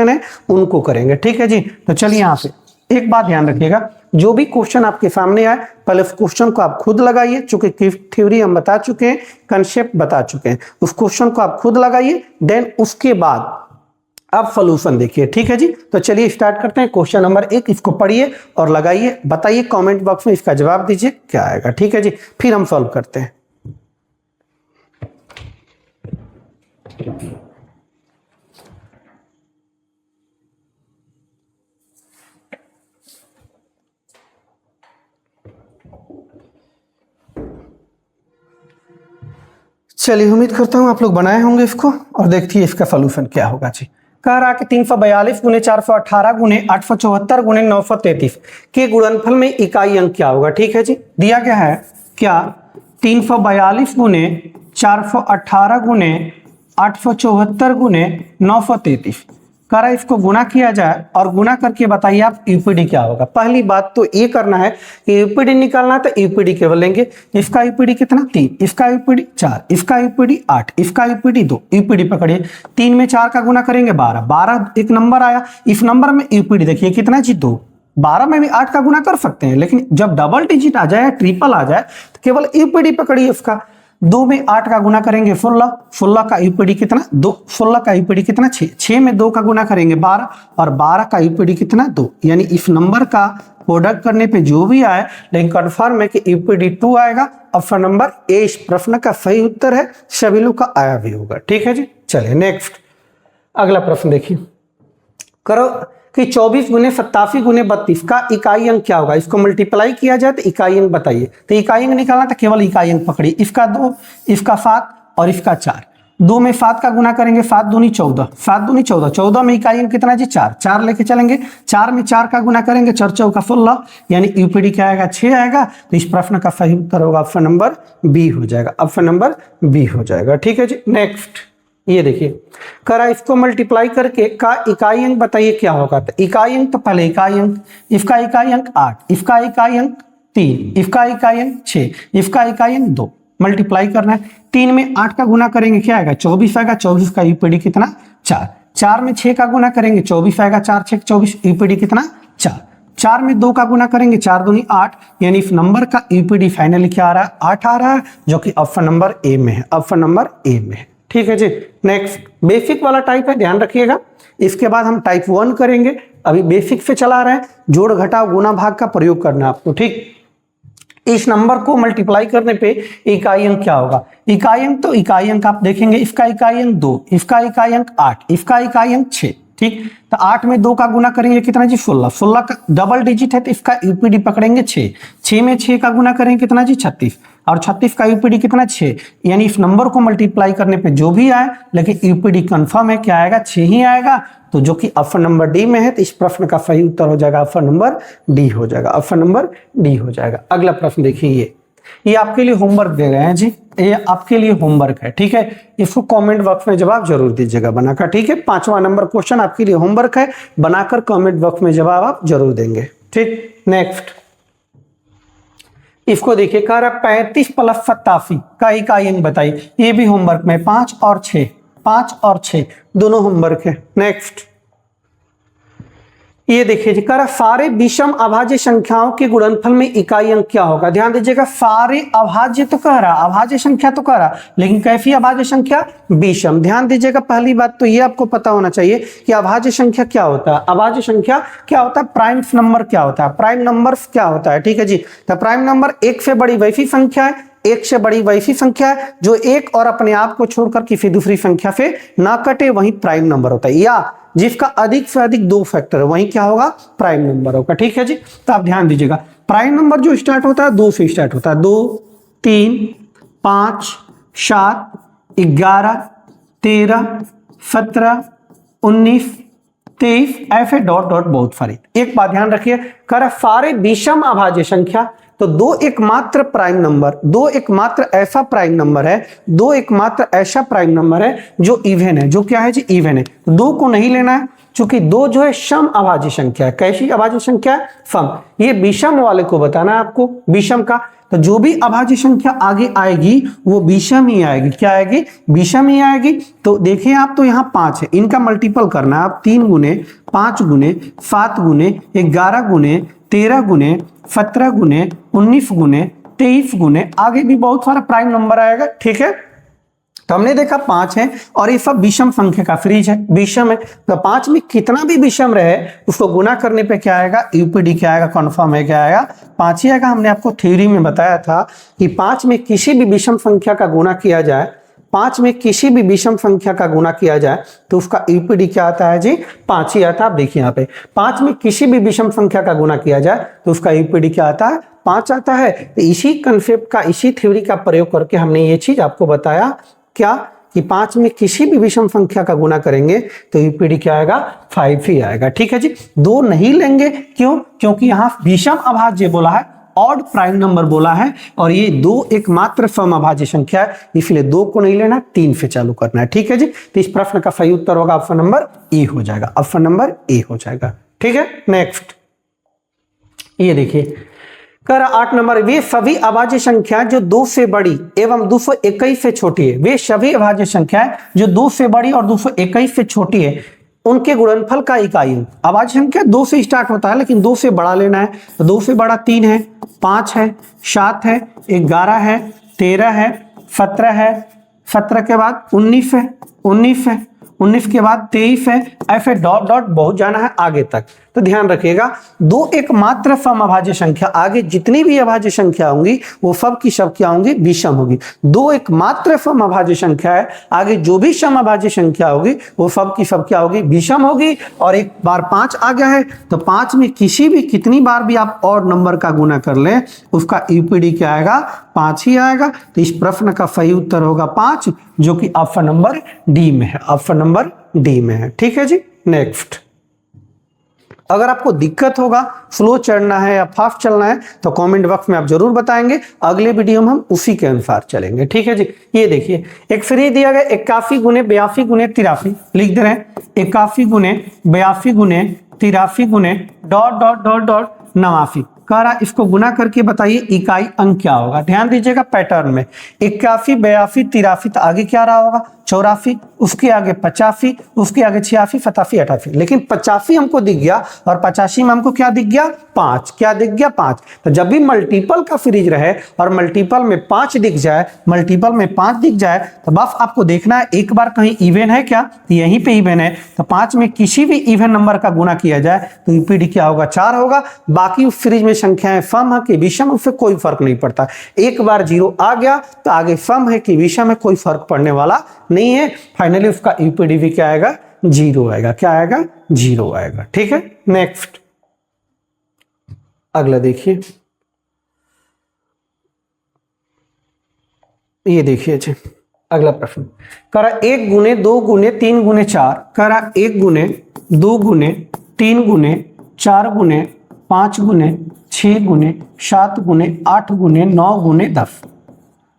है उनको करेंगे। ठीक है जी। तो चलिए यहाँ पे एक बात ध्यान रखिएगा, जो भी क्वेश्चन आपके सामने आए पहले उस क्वेश्चन को आप खुद लगाइए, चूंकि थ्योरी हम बता चुके हैं, कंसेप्ट बता चुके हैं, उस क्वेश्चन को आप खुद लगाइए, देन उसके बाद आप सॉल्यूशन देखिए। ठीक है जी। तो चलिए स्टार्ट करते हैं। क्वेश्चन नंबर 1, इसको पढ़िए और लगाइए, बताइए कमेंट बॉक्स में, इसका जवाब दीजिए क्या आएगा। ठीक है जी। फिर हम सॉल्व करते हैं। चलिए, उम्मीद करता हूं आप लोग बनाए होंगे इसको, और देखिए इसका सॉल्यूशन क्या होगा जी। कह रहा कि 342 गुने 418 गुने 874 गुने 933 के गुणनफल में इकाई अंक क्या होगा। ठीक है जी। दिया गया है क्या, 342 गुने 418 गुने 874 गुने 933, कह रहा है इसको गुना किया जाए और गुना करके बताइए आप यूपीडी क्या होगा। पहली बात तो ये करना है कि यूपीडी निकालना है, तो यूपीडी केवल लेंगे। इसका यूपीडी कितना, 3, इसका यूपीडी 4, इसका यूपीडी 8, इसका यूपीडी 2, यूपीडी पकड़िए। 3 में 4 का गुना करेंगे 12, 12 एक नंबर आया, इस नंबर में यूपीडी देखिए कितना जी, 2। 12 में भी 8 का गुना कर सकते हैं, लेकिन जब डबल डिजिट आ जाए, ट्रिपल आ जाए, तो केवल यूपीडी पकड़िए उसका। 2 में 8 का गुना करेंगे 16, 16 का यूपीडी कितना, 2, 16 का यूपीडी कितना, 6, 6 में 2 का गुना करेंगे 12, और 12 का यूपीडी कितना, 2। यानी इस नंबर का प्रोडक्ट करने पे जो भी आए, लेकिन कंफर्म है कि यूपीडी 2 आएगा। ऑप्शन नंबर ए इस प्रश्न का सही उत्तर है, सभी लोग का आया भी होगा। ठीक है जी। चलिए नेक्स्ट, अगला प्रश्न देखिए। करो कि 24 गुने 87 गुने 32 का इकाई अंक क्या होगा। इसको मल्टीप्लाई किया जाए तो इकाई अंक बताइए। तो इकाई अंक निकालना तो केवल इकाई अंक पकड़िए, इसका 2, इसका 7 और इसका 4। 2 में 7 का गुना करेंगे, 7 दूनी 14, 7 दूनी 14, 14 में इकाई अंक कितना जी, 4, 4 लेके चलेंगे। 4 में 4 का गुना करेंगे, 4 चौका 16, यानी यूपीडी क्या आएगा, 6 आएगा। तो इस प्रश्न का सही उत्तर होगा ऑप्शन नंबर बी हो जाएगा, ऑप्शन नंबर बी हो जाएगा। ठीक है जी। नेक्स्ट ये देखिए, करा इसको मल्टीप्लाई करके का इकाई अंक बताइए क्या होगा। तो इकाई अंक, तो पहले इकाई अंक, इसका इकाई अंक 8, इसका इकाई अंक 3, इसका इकाई अंक 6, इसका इकाई अंक 2, मल्टीप्लाई करना है। 3 में 8 का गुना करेंगे क्या आएगा, 24 आएगा। 24 का यूपीडी कितना, 4, 4 में 6 का गुना करेंगे 24 आएगा, 4 6 24, यूपीडी कितना, 4, 4 में 2 का गुना करेंगे, 4 दूनी 8, यानी इस नंबर का यूपीडी फाइनली क्या आ रहा है, 8 आ रहा है, जो कि ऑप्शन नंबर ए में है, ऑप्शन नंबर ए में है। ठीक है जी। नेक्स्ट बेसिक वाला टाइप है, ध्यान रखिएगा। इसके बाद हम टाइप 1 करेंगे, अभी बेसिक से चला रहे हैं। जोड़, घटाव, गुना, भाग का प्रयोग करना है आपको। ठीक, इस नंबर को मल्टीप्लाई करने पे इकाई अंक क्या होगा। इकाई अंक, तो इकाई अंक आप देखेंगे, इसका इकाई अंक 2, इसका इकाई अंक 8, इसका इकाई अंक 6। ठीक, तो 8 में 2 का गुना करेंगे कितना जी, 16, 16 का डबल डिजिट है, तो इसका यूपीडी पकड़ेंगे 6, 6 में 6 का गुना करेंगे कितना जी, 36, और 36 का यूपीडी कितना, 6। यानी इस नंबर को मल्टीप्लाई करने पे जो भी आए, लेकिन यूपीडी कंफर्म है क्या आएगा, 6 ही आएगा, तो जो कि ऑप्शन नंबर डी में है। तो इस प्रश्न का सही उत्तर हो जाएगा ऑप्शन नंबर डी हो जाएगा, ऑप्शन नंबर डी हो जाएगा। अगला प्रश्न देखिए, ये आपके लिए होमवर्क दे रहे हैं जी, ये आपके लिए होमवर्क है। ठीक है, इसको कमेंट बॉक्स में जवाब जरूर दीजिएगा बनाकर। ठीक है, 5वां नंबर क्वेश्चन आपके लिए होमवर्क है, बनाकर कमेंट बॉक्स में जवाब आप जरूर देंगे। ठीक, नेक्स्ट इसको देखिए, कह रहा 35 + 87 का इकाई अंक बताइए। ये भी होमवर्क में 5 और 6, 5 और 6 दोनों होमवर्क है। नेक्स्ट ये देखिए जी, कह रहा सारे विषम अभाज्य संख्याओं के गुणनफल में इकाई अंक क्या होगा। ध्यान दीजिएगा, सारे अभाज्य तो कह रहा, अभाज्य संख्या तो कह रहा, लेकिन कैसी अभाज्य संख्या, विषम। ध्यान दीजिएगा, पहली बात तो ये आपको पता होना चाहिए कि अभाज्य संख्या क्या होता है। अभाज्य संख्या क्या होता है, प्राइम नंबर क्या होता है, प्राइम नंबर क्या होता है। ठीक है जी, तो प्राइम नंबर 1 से बड़ी वैसी संख्या है, एक से बड़ी वैसी संख्या है जो एक और अपने आप को छोड़कर किसी दूसरी संख्या से ना कटे, वही प्राइम नंबर होता है। या जिसका अधिक से अधिक 2 फैक्टर है वही क्या होगा, प्राइम नंबर होगा। ठीक है जी, तो आप ध्यान दीजिएगा, प्राइम नंबर जो स्टार्ट होता है 2 से स्टार्ट होता है। 2, 3, 5, 7, 11, 13, 17, 19, 23, ऐसे डॉट डॉट बहुत सारी। एक बात ध्यान रखिए, कर सारे विषम अभाज्य संख्या, तो 2 एकमात्र प्राइम नंबर, 2 एकमात्र ऐसा प्राइम नंबर है, 2 एकमात्र ऐसा प्राइम नंबर है जो इवन है, जो क्या है जी, इवन है। 2 को नहीं लेना है, क्योंकि 2 जो है सम अभाज्य संख्या है। कैसी अभाज्य संख्या है, सम। ये विषम वाले को बताना है आपको, विषम का। तो जो भी अभाज्य संख्या आगे आएगी वो विषम ही आएगी। क्या आएगी, विषम ही आएगी। तो देखिए आप, तो यहाँ 5 है, इनका मल्टीपल करना है आप, 3 गुने 5 गुने 7 गुने 11 गुने 13 गुने 17 गुने 19 गुने 23 गुने, आगे भी बहुत सारा प्राइम नंबर आएगा। ठीक है, तो हमने देखा 5 है और ये सब विषम संख्या का फ्रीज है, विषम है। तो 5 में कितना भी विषम रहे उसको गुना करने पे क्या आएगा, यूपीडी क्या आएगा, कन्फर्म है, क्या आएगा, 5 ही आएगा। हमने आपको थ्योरी में बताया था कि 5 में किसी भी विषम संख्या का गुना किया जाए, 5 में किसी भी विषम संख्या का गुना किया जाए तो उसका यूपीडी क्या आता है जी, 5 ही आता है। आप देखिए यहाँ पे 5 में किसी भी विषम संख्या का गुना किया जाए तो उसका यूपीडी क्या आता है, 5 आता है। तो इसी कंसेप्ट का, इसी थ्योरी का प्रयोग करके हमने ये चीज आपको बताया, क्या कि 5 में किसी भी विषम संख्या का गुना करेंगे तो यूपीडी क्या आएगा, 5 ही आएगा। ठीक है जी, 2 नहीं लेंगे, क्यों, क्योंकि यहाँ विषम अभाज्य बोला है, ऑड प्राइम नंबर बोला है, और ये 2 एकमात्र सम अभाज्य संख्या है, इसलिए 2 को नहीं लेना, 3 से चालू करना है। ठीक है जी, तो इस प्रश्न का सही उत्तर होगा ऑप्शन नंबर ए हो जाएगा, ऑप्शन नंबर ए हो जाएगा। ठीक है, नेक्स्ट ये देखिए, कर 8 नंबर, वे सभी अभाज्य संख्या जो 2 से बड़ी एवं 221 से छोटी है, वे सभी अभाज्य संख्या जो 2 से बड़ी और 221 से छोटी है, उनके गुणनफल का इकाई। अभाज्य संख्या 2 से स्टार्ट होता है लेकिन 2 से बड़ा लेना है, तो 2 से बड़ा 3 है, 5 है, 7 है, 11 है, 13 है, 17 है, 17 के बाद 19 है, 19 है, 19 के बाद 23 है, ऐसे डॉट डॉट बहुत जाना है आगे तक। तो ध्यान रखिएगा, 2 एकमात्र सम अभाज्य संख्या, आगे जितनी भी अभाज्य संख्या होंगी वो सब की सब क्या होंगी, विषम होगी। 2 एकमात्र सम अभाज्य संख्या है, आगे जो भी सम अभाज्य संख्या होगी वो सब की सब क्या होगी, विषम होगी। और एक बार 5 आ गया है तो 5 में किसी भी, कितनी बार भी आप और नंबर का गुना कर लें उसका यूपीडी क्या आएगा, 5 ही आएगा। तो इस प्रश्न का सही उत्तर होगा 5, जो कि ऑप्शन नंबर डी में है, ऑप्शन नंबर डी में है। ठीक है जी, नेक्स्ट। अगर आपको दिक्कत होगा, स्लो चढ़ना है या फास्ट चलना है तो कमेंट बॉक्स में आप जरूर बताएंगे, अगले वीडियो में हम उसी के अनुसार चलेंगे। ठीक है जी, ये देखिए एक फ्री दिया गया 81 गुने 82 गुने 83, लिख दे रहे हैं 81 गुने 82 गुने 83 गुने डॉट डॉट डॉट डॉट 89, कह रहा इसको गुना करके बताइए इकाई अंक क्या होगा। ध्यान दीजिएगा पैटर्न में, 81 82 83, तो आगे क्या रहा होगा, 84, उसके आगे 85, उसके आगे 86 87 88, लेकिन 85 हमको दिख गया और 85 में हमको क्या दिख गया, 5, क्या दिख गया, 5। तो जब भी मल्टीपल का सीरीज रहे और मल्टीपल में 5 दिख जाए, मल्टीपल में 5 दिख जाए तो बस आपको देखना है एक बार कहीं इवन है क्या, तो यहीं पे इवन है। तो 5 में किसी भी इवन नंबर का गुना किया जाए तो यूपीडी क्या होगा, 4 होगा। बाकी उस सीरीज में संख्याएं सम है कि विषम, उससे कोई फर्क नहीं पड़ता। एक बार 0 आ गया तो आगे सम है कि विषम है कोई फर्क पड़ने वाला नहीं है। फाइनली उसका यूपीडी भी क्या आएगा, 0 आएगा। क्या आएगा, 0 आएगा। ठीक है, नेक्स्ट अगला देखिए, ये देखिए जी अगला प्रश्न, करा 1 गुने 2 गुने 3 गुने 4, करा 1 गुने 2 गुने 3 गुने 4 गुने 5 गुने 6 गुने 7 गुने 8 गुने 9 गुने 10।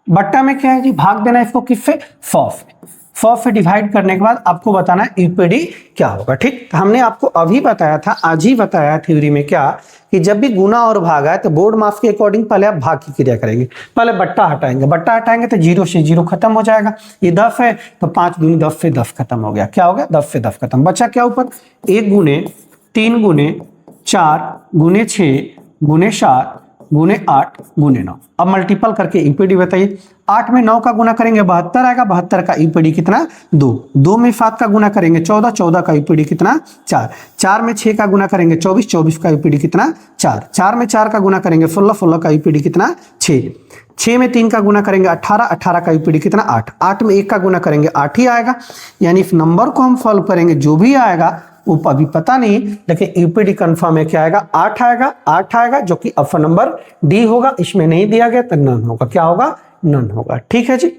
बट्टा में क्या है जी, भाग देना इसको किससे, 100 से। 100 से डिवाइड करने के बाद आपको बताना है यूपीडी क्या होगा। ठीक, तो हमने आपको अभी बताया था, आज ही बताया थ्योरी में क्या, कि जब भी गुना और भाग आए तो बोर्ड मास के अकॉर्डिंग पहले आप भाग की क्रिया करेंगे। पहले बट्टा हटाएंगे, बट्टा हटाएंगे तो 0 से 0 खत्म हो जाएगा। ये 10 है तो 5 दूनी 10 से 10 खत्म हो गया। क्या हो गया, 10 से 10 खत्म। बचा क्या ऊपर, 1 गुने 3 गुने 4 गुने 6 गुने 7 गुने 8 गुने 9। अब मल्टीपल करके यूपीडी बताइए। 8 में 9 का गुना करेंगे 72 आएगा, 72 का यूपीडी कितना, 2। 2 में 7 का गुना करेंगे 14, 14 का यूपीडी कितना, 4। 4 में 6 का गुना करेंगे 24, 24 का यूपीडी कितना, 4। 4 में 4 का गुना करेंगे 16, 16 का यूपीडी कितना, 6। 6 में 3 का गुना करेंगे 18, 18 का यूपीडी कितना 8, 8 में 1 का गुना करेंगे 8 ही आएगा। यानी इस नंबर को हम सॉल्व करेंगे, जो भी आएगा वो अभी पता नहीं, लेकिन यूपीडी कंफर्म है, क्या आएगा 8 आएगा, 8 आएगा, जो कि ऑप्शन नंबर डी होगा। इसमें नहीं दिया गया तो नन होगा, क्या होगा नन होगा। ठीक है जी,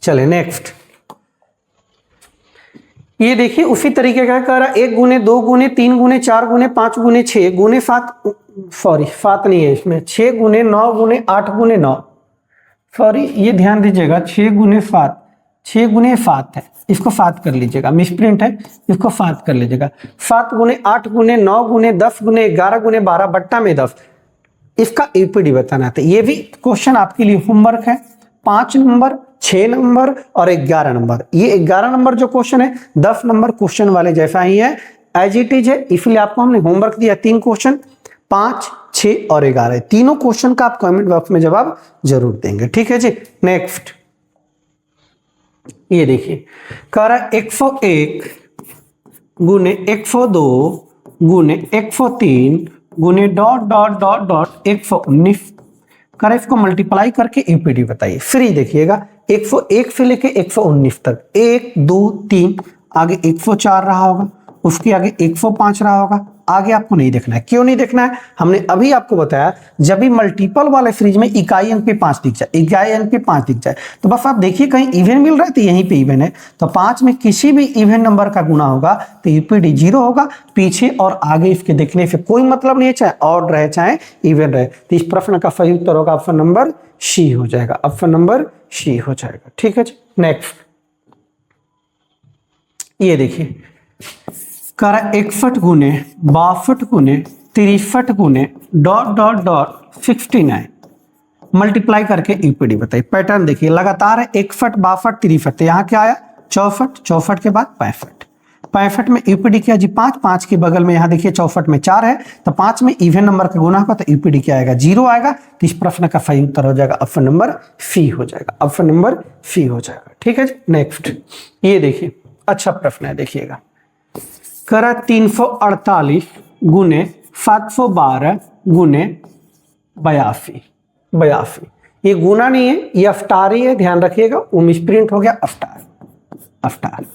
चले नेक्स्ट। ये देखिए उसी तरीके का कह रहा 1 गुने 2 गुने 3 गुने 4 गुने 5 गुने 6 गुने 7, सॉरी 7 नहीं है इसमें, 6 गुने 9 गुने 8 गुने 9, सॉरी ये ध्यान दीजिएगा 6 गुने 7, 6 गुने 7 है, इसको 7 कर लीजिएगा, मिसप्रिंट है, इसको 7 कर लीजिएगा। 7 गुने 8 गुने 9 गुने 10 गुने 11 गुने 12 बट्टा में 10, इसका यूपीडी बताना था। ये भी क्वेश्चन आपके लिए होमवर्क है। 5 नंबर, 6 नंबर और 11 नंबर। ये 11 नंबर जो क्वेश्चन है 10 नंबर क्वेश्चन वाले जैसा ही है, एज इट इज है, इसलिए आपको हमने होमवर्क दिया 3 क्वेश्चन, 5, 6 और 11, तीनों क्वेश्चन का आप कमेंट बॉक्स में जवाब जरूर देंगे। ठीक है जी, नेक्स्ट। ये देखिए कह रहा 101 गुने 102 गुने 103 गुने डॉट डॉट डॉट डॉट 119, कर इसको मल्टीप्लाई करके यूपीडी बताइए। फ्री देखिएगा 101 से लेके 119 तक, 1 2 3, आगे 104 रहा होगा, उसके आगे 105 रहा होगा, आगे आपको नहीं देखना है। क्यों नहीं देखना है? हमने अभी आपको बताया जब भी मल्टीपल वाले सीरीज में इकाई अंक पे 5 दिख जाए, इकाई अंक पे 5 दिख जाए, तो बस आप देखिए कहीं इवन मिल रहा है तो यहीं पे इवन है, तो 5 में किसी भी इवन नंबर का गुना होगा तो यूपीडी 0 होगा। पीछे और आगे इसके देखने से कोई मतलब नहीं है, चाहे ऑड रहे चाहे इवन रहे। तो इस प्रश्न का सही उत्तर होगा ऑप्शन नंबर सी हो जाएगा, ऑप्शन नंबर सी हो जाएगा। ठीक है जी, नेक्स्ट। ये देखिए करा 61 गुने 62 गुने 63 गुने डॉट डॉट डॉट 69, मल्टीप्लाई करके यूपीडी बताइए। पैटर्न देखिए लगातार है, 61 62 63, यहाँ क्या आया 64, 64 के बाद 65, 65 में यूपीडी क्या जी 5, 5 के बगल में यहाँ देखिए 64 में 4 है, तो 5 में इवन नंबर का गुना होगा तो यूपीडी क्या आएगा 0 आएगा। तो इस प्रश्न का सही उत्तर हो जाएगा ऑप्शन नंबर सी हो जाएगा, ऑप्शन नंबर सी हो जाएगा। ठीक है जी, नेक्स्ट। ये देखिए अच्छा प्रश्न है, देखिएगा करा 348 गुने 712 गुने 82, 82, ये गुना नहीं है, ये अफ्टार ही है, ध्यान रखिएगा, वो मिसप्रिंट हो गया अफ्टार, अफ्टार।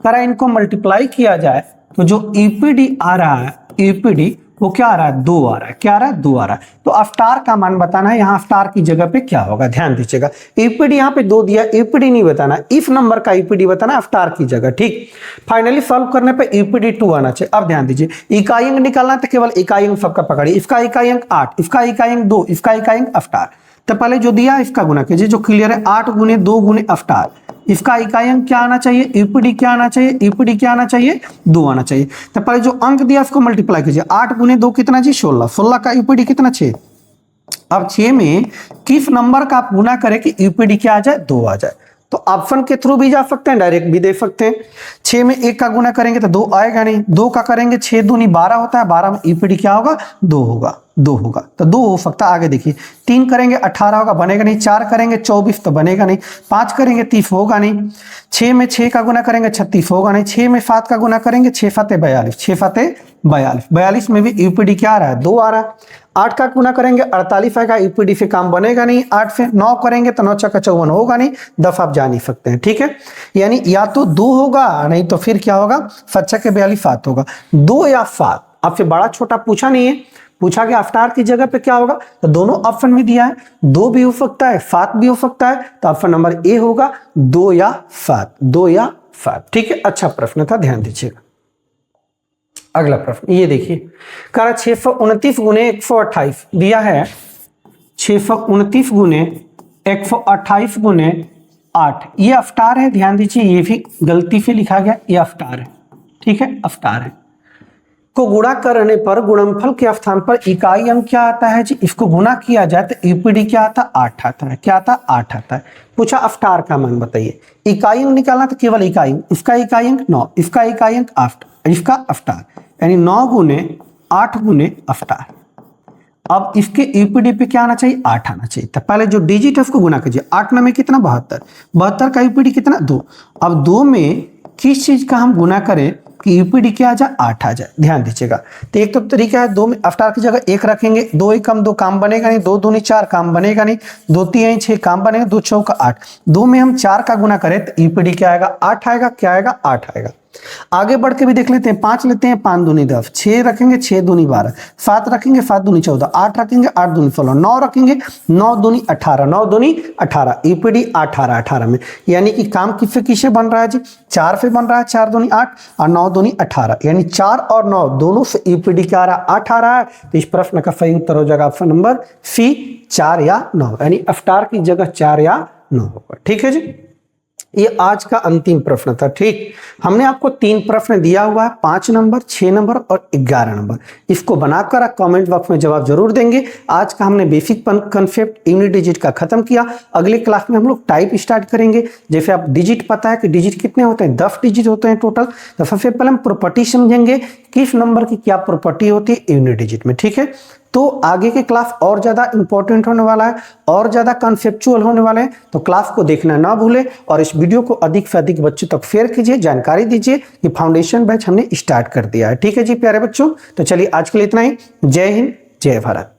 करा इनको मल्टीप्लाई किया जाए तो जो यूपीडी आ रहा है, यूपीडी वो क्या आ रहा है 2 आ रहा है, क्या आ रहा है 2 आ रहा है। तो अफ्टार का मान बताना है, यहाँ अफ्टार की जगह पे क्या होगा ध्यान दीजिएगा। यूपीडी यहाँ पे 2 दिया, यूपीडी नहीं बताना, इफ नंबर का यूपीडी बताना अफ्टार की जगह। ठीक, फाइनली सॉल्व करने पे यूपीडी 2 आना चाहिए। अब ध्यान दीजिए इकाई अंक निकालना तो केवल इकाई अंक सबका पकड़िए, इसका इकाई अंक 8, इसका इकाई अंक 2, इसका इकाई अंक अफ्टार। तो पहले जो दिया इसका गुना कीजिए, जो क्लियर है 8 गुने 2 गुने अफ्टार, इसका इकाई अंक क्या आना चाहिए, यूपीडी क्या आना चाहिए, यूपीडी क्या आना चाहिए 2 आना चाहिए। तो पहले जो अंक दिया उसको मल्टीप्लाई कीजिए, 8 गुने 2 कितना जी 16, 16 का यूपीडी कितना 6। अब 6 में किस नंबर का आप गुना करें कि यूपीडी क्या आ जाए 2 आ जाए। तो ऑप्शन के थ्रू भी जा सकते हैं, डायरेक्ट भी दे सकते हैं। 6 में 1 का गुना करेंगे तो 2 आएगा नहीं, 2 का करेंगे 6 दूनी 12 होता है, 12 में यूपीडी क्या होगा 2 होगा, 2 होगा, तो 2 हो सकता है। आगे देखिए 3 करेंगे 18 होगा, बनेगा नहीं। 4 करेंगे 24 तो बनेगा नहीं। 5 करेंगे 30 होगा नहीं। 6 में 6 का गुना करेंगे 36 होगा नहीं। 6 में 7 का गुना करेंगे 6 7 42, 6 7 42, 42 में भी यूपीडी क्या आ रहा है 2 आ रहा है। 8 का गुना करेंगे 48 आएगा, यूपीडी से काम बनेगा नहीं। 8 से 9 करेंगे तो 9 चौका 54 होगा नहीं, 10 आप जान ही सकते हैं। ठीक है, यानी या तो 2 होगा, नहीं तो फिर क्या होगा 7 के 42 7 होगा, 2 या 7। आपसे बड़ा छोटा पूछा नहीं है, पूछा गया अफ्टार की जगह पे क्या होगा, तो दोनों ऑप्शन में दिया है, 2 भी हो सकता है 7 भी हो सकता है, तो ऑप्शन नंबर ए होगा 2 या 7, 2 या 7। ठीक है, अच्छा प्रश्न था, ध्यान दीजिएगा। अगला प्रश्न ये देखिए, कह 629 गुने 128 दिया है, 629 गुने 128 गुने 8, ये अफ्टार है, ध्यान दीजिए, ये भी गलती से लिखा गया, ये अफ्टार है। ठीक है, अफ्टार है। को गुणा करने पर गुणनफल के स्थान पर इकाई अंक क्या आता है जी, इसको गुणा किया जाए तो यूपीडी क्या आता है 8 आता है, क्या आता है 8 आता है। पूछा अफ्टार का मान बताइए, इकाई अंक निकालना तो केवल इकाई अंक, इसका इकाई अंक 9, इसका इकाई अंक 8, इसका अफ्टार, यानी 9 गुने 8 गुने अफ्टार। अब इसके यूपीडी पे क्या आना चाहिए 8 आना चाहिए। तो पहले जो डिजिट है उसको गुना कीजिए, 8 में कितना 72, 72 का यूपीडी कितना 2। अब 2 में किस चीज का हम गुना करें कि यूपीडी क्या आ जाए 8 आ जाए, ध्यान दीजिएगा। तो एक तो तरीका है 2 में अवतार की जगह 1 रखेंगे, 2 1 कम 2 काम बनेगा नहीं, 2 दूनी 4 काम बनेगा नहीं, 2 3 6 काम बनेगा, 2 चौका 8, 2 में हम 4 का गुना करें तो यूपीडी क्या आएगा 8 आएगा, क्या आएगा 8 आएगा। आगे बढ़ के भी देख लेते हैं, 5 लेते हैं, 5 दूनी 10, 6 रखेंगे 6 दूनी 12, 7 रखेंगे 7 दूनी 14, 8 रखेंगे 8 दूनी 16, 9 रखेंगे 9 दूनी 18, 9 दूनी 18, ईपीडी 18 18 में, यानी कि काम किससे किससे बन रहा है जी 4 से बन रहा है, 4 दूनी 8 और 9 दूनी 18, यानी 4 और 9 दोनों से ईपीडी क्या आ रहा है 8 आ रहा है। तो इस प्रश्न का सही उत्तर हो जाएगा ऑप्शन नंबर सी 4 या 9, यानी अवतार की जगह 4 या 9 होगा। ठीक है जी, ये आज का अंतिम प्रश्न था। ठीक, हमने आपको 3 प्रश्न दिया हुआ है, 5 नंबर, 6 नंबर और 11 नंबर। इसको बनाकर आप कमेंट बॉक्स में जवाब जरूर देंगे। आज का हमने बेसिक कंसेप्ट यूनिट डिजिट का खत्म किया। अगले क्लास में हम लोग टाइप स्टार्ट करेंगे। जैसे आप डिजिट पता है कि डिजिट कितने होते हैं, 10 डिजिट होते हैं टोटल। तो सबसे पहले हम प्रॉपर्टी समझेंगे, किस नंबर की क्या प्रॉपर्टी होती है यूनिट डिजिट में। ठीक है, तो आगे के क्लास और ज्यादा इंपॉर्टेंट होने वाला है, और ज्यादा कंसेप्चुअल होने वाले हैं, तो क्लास को देखना ना भूलें और इस वीडियो को अधिक से अधिक बच्चों तक शेयर कीजिए, जानकारी दीजिए कि फाउंडेशन बैच हमने स्टार्ट कर दिया है। ठीक है जी प्यारे बच्चों, तो चलिए आज के लिए इतना ही। जय हिंद, जय भारत।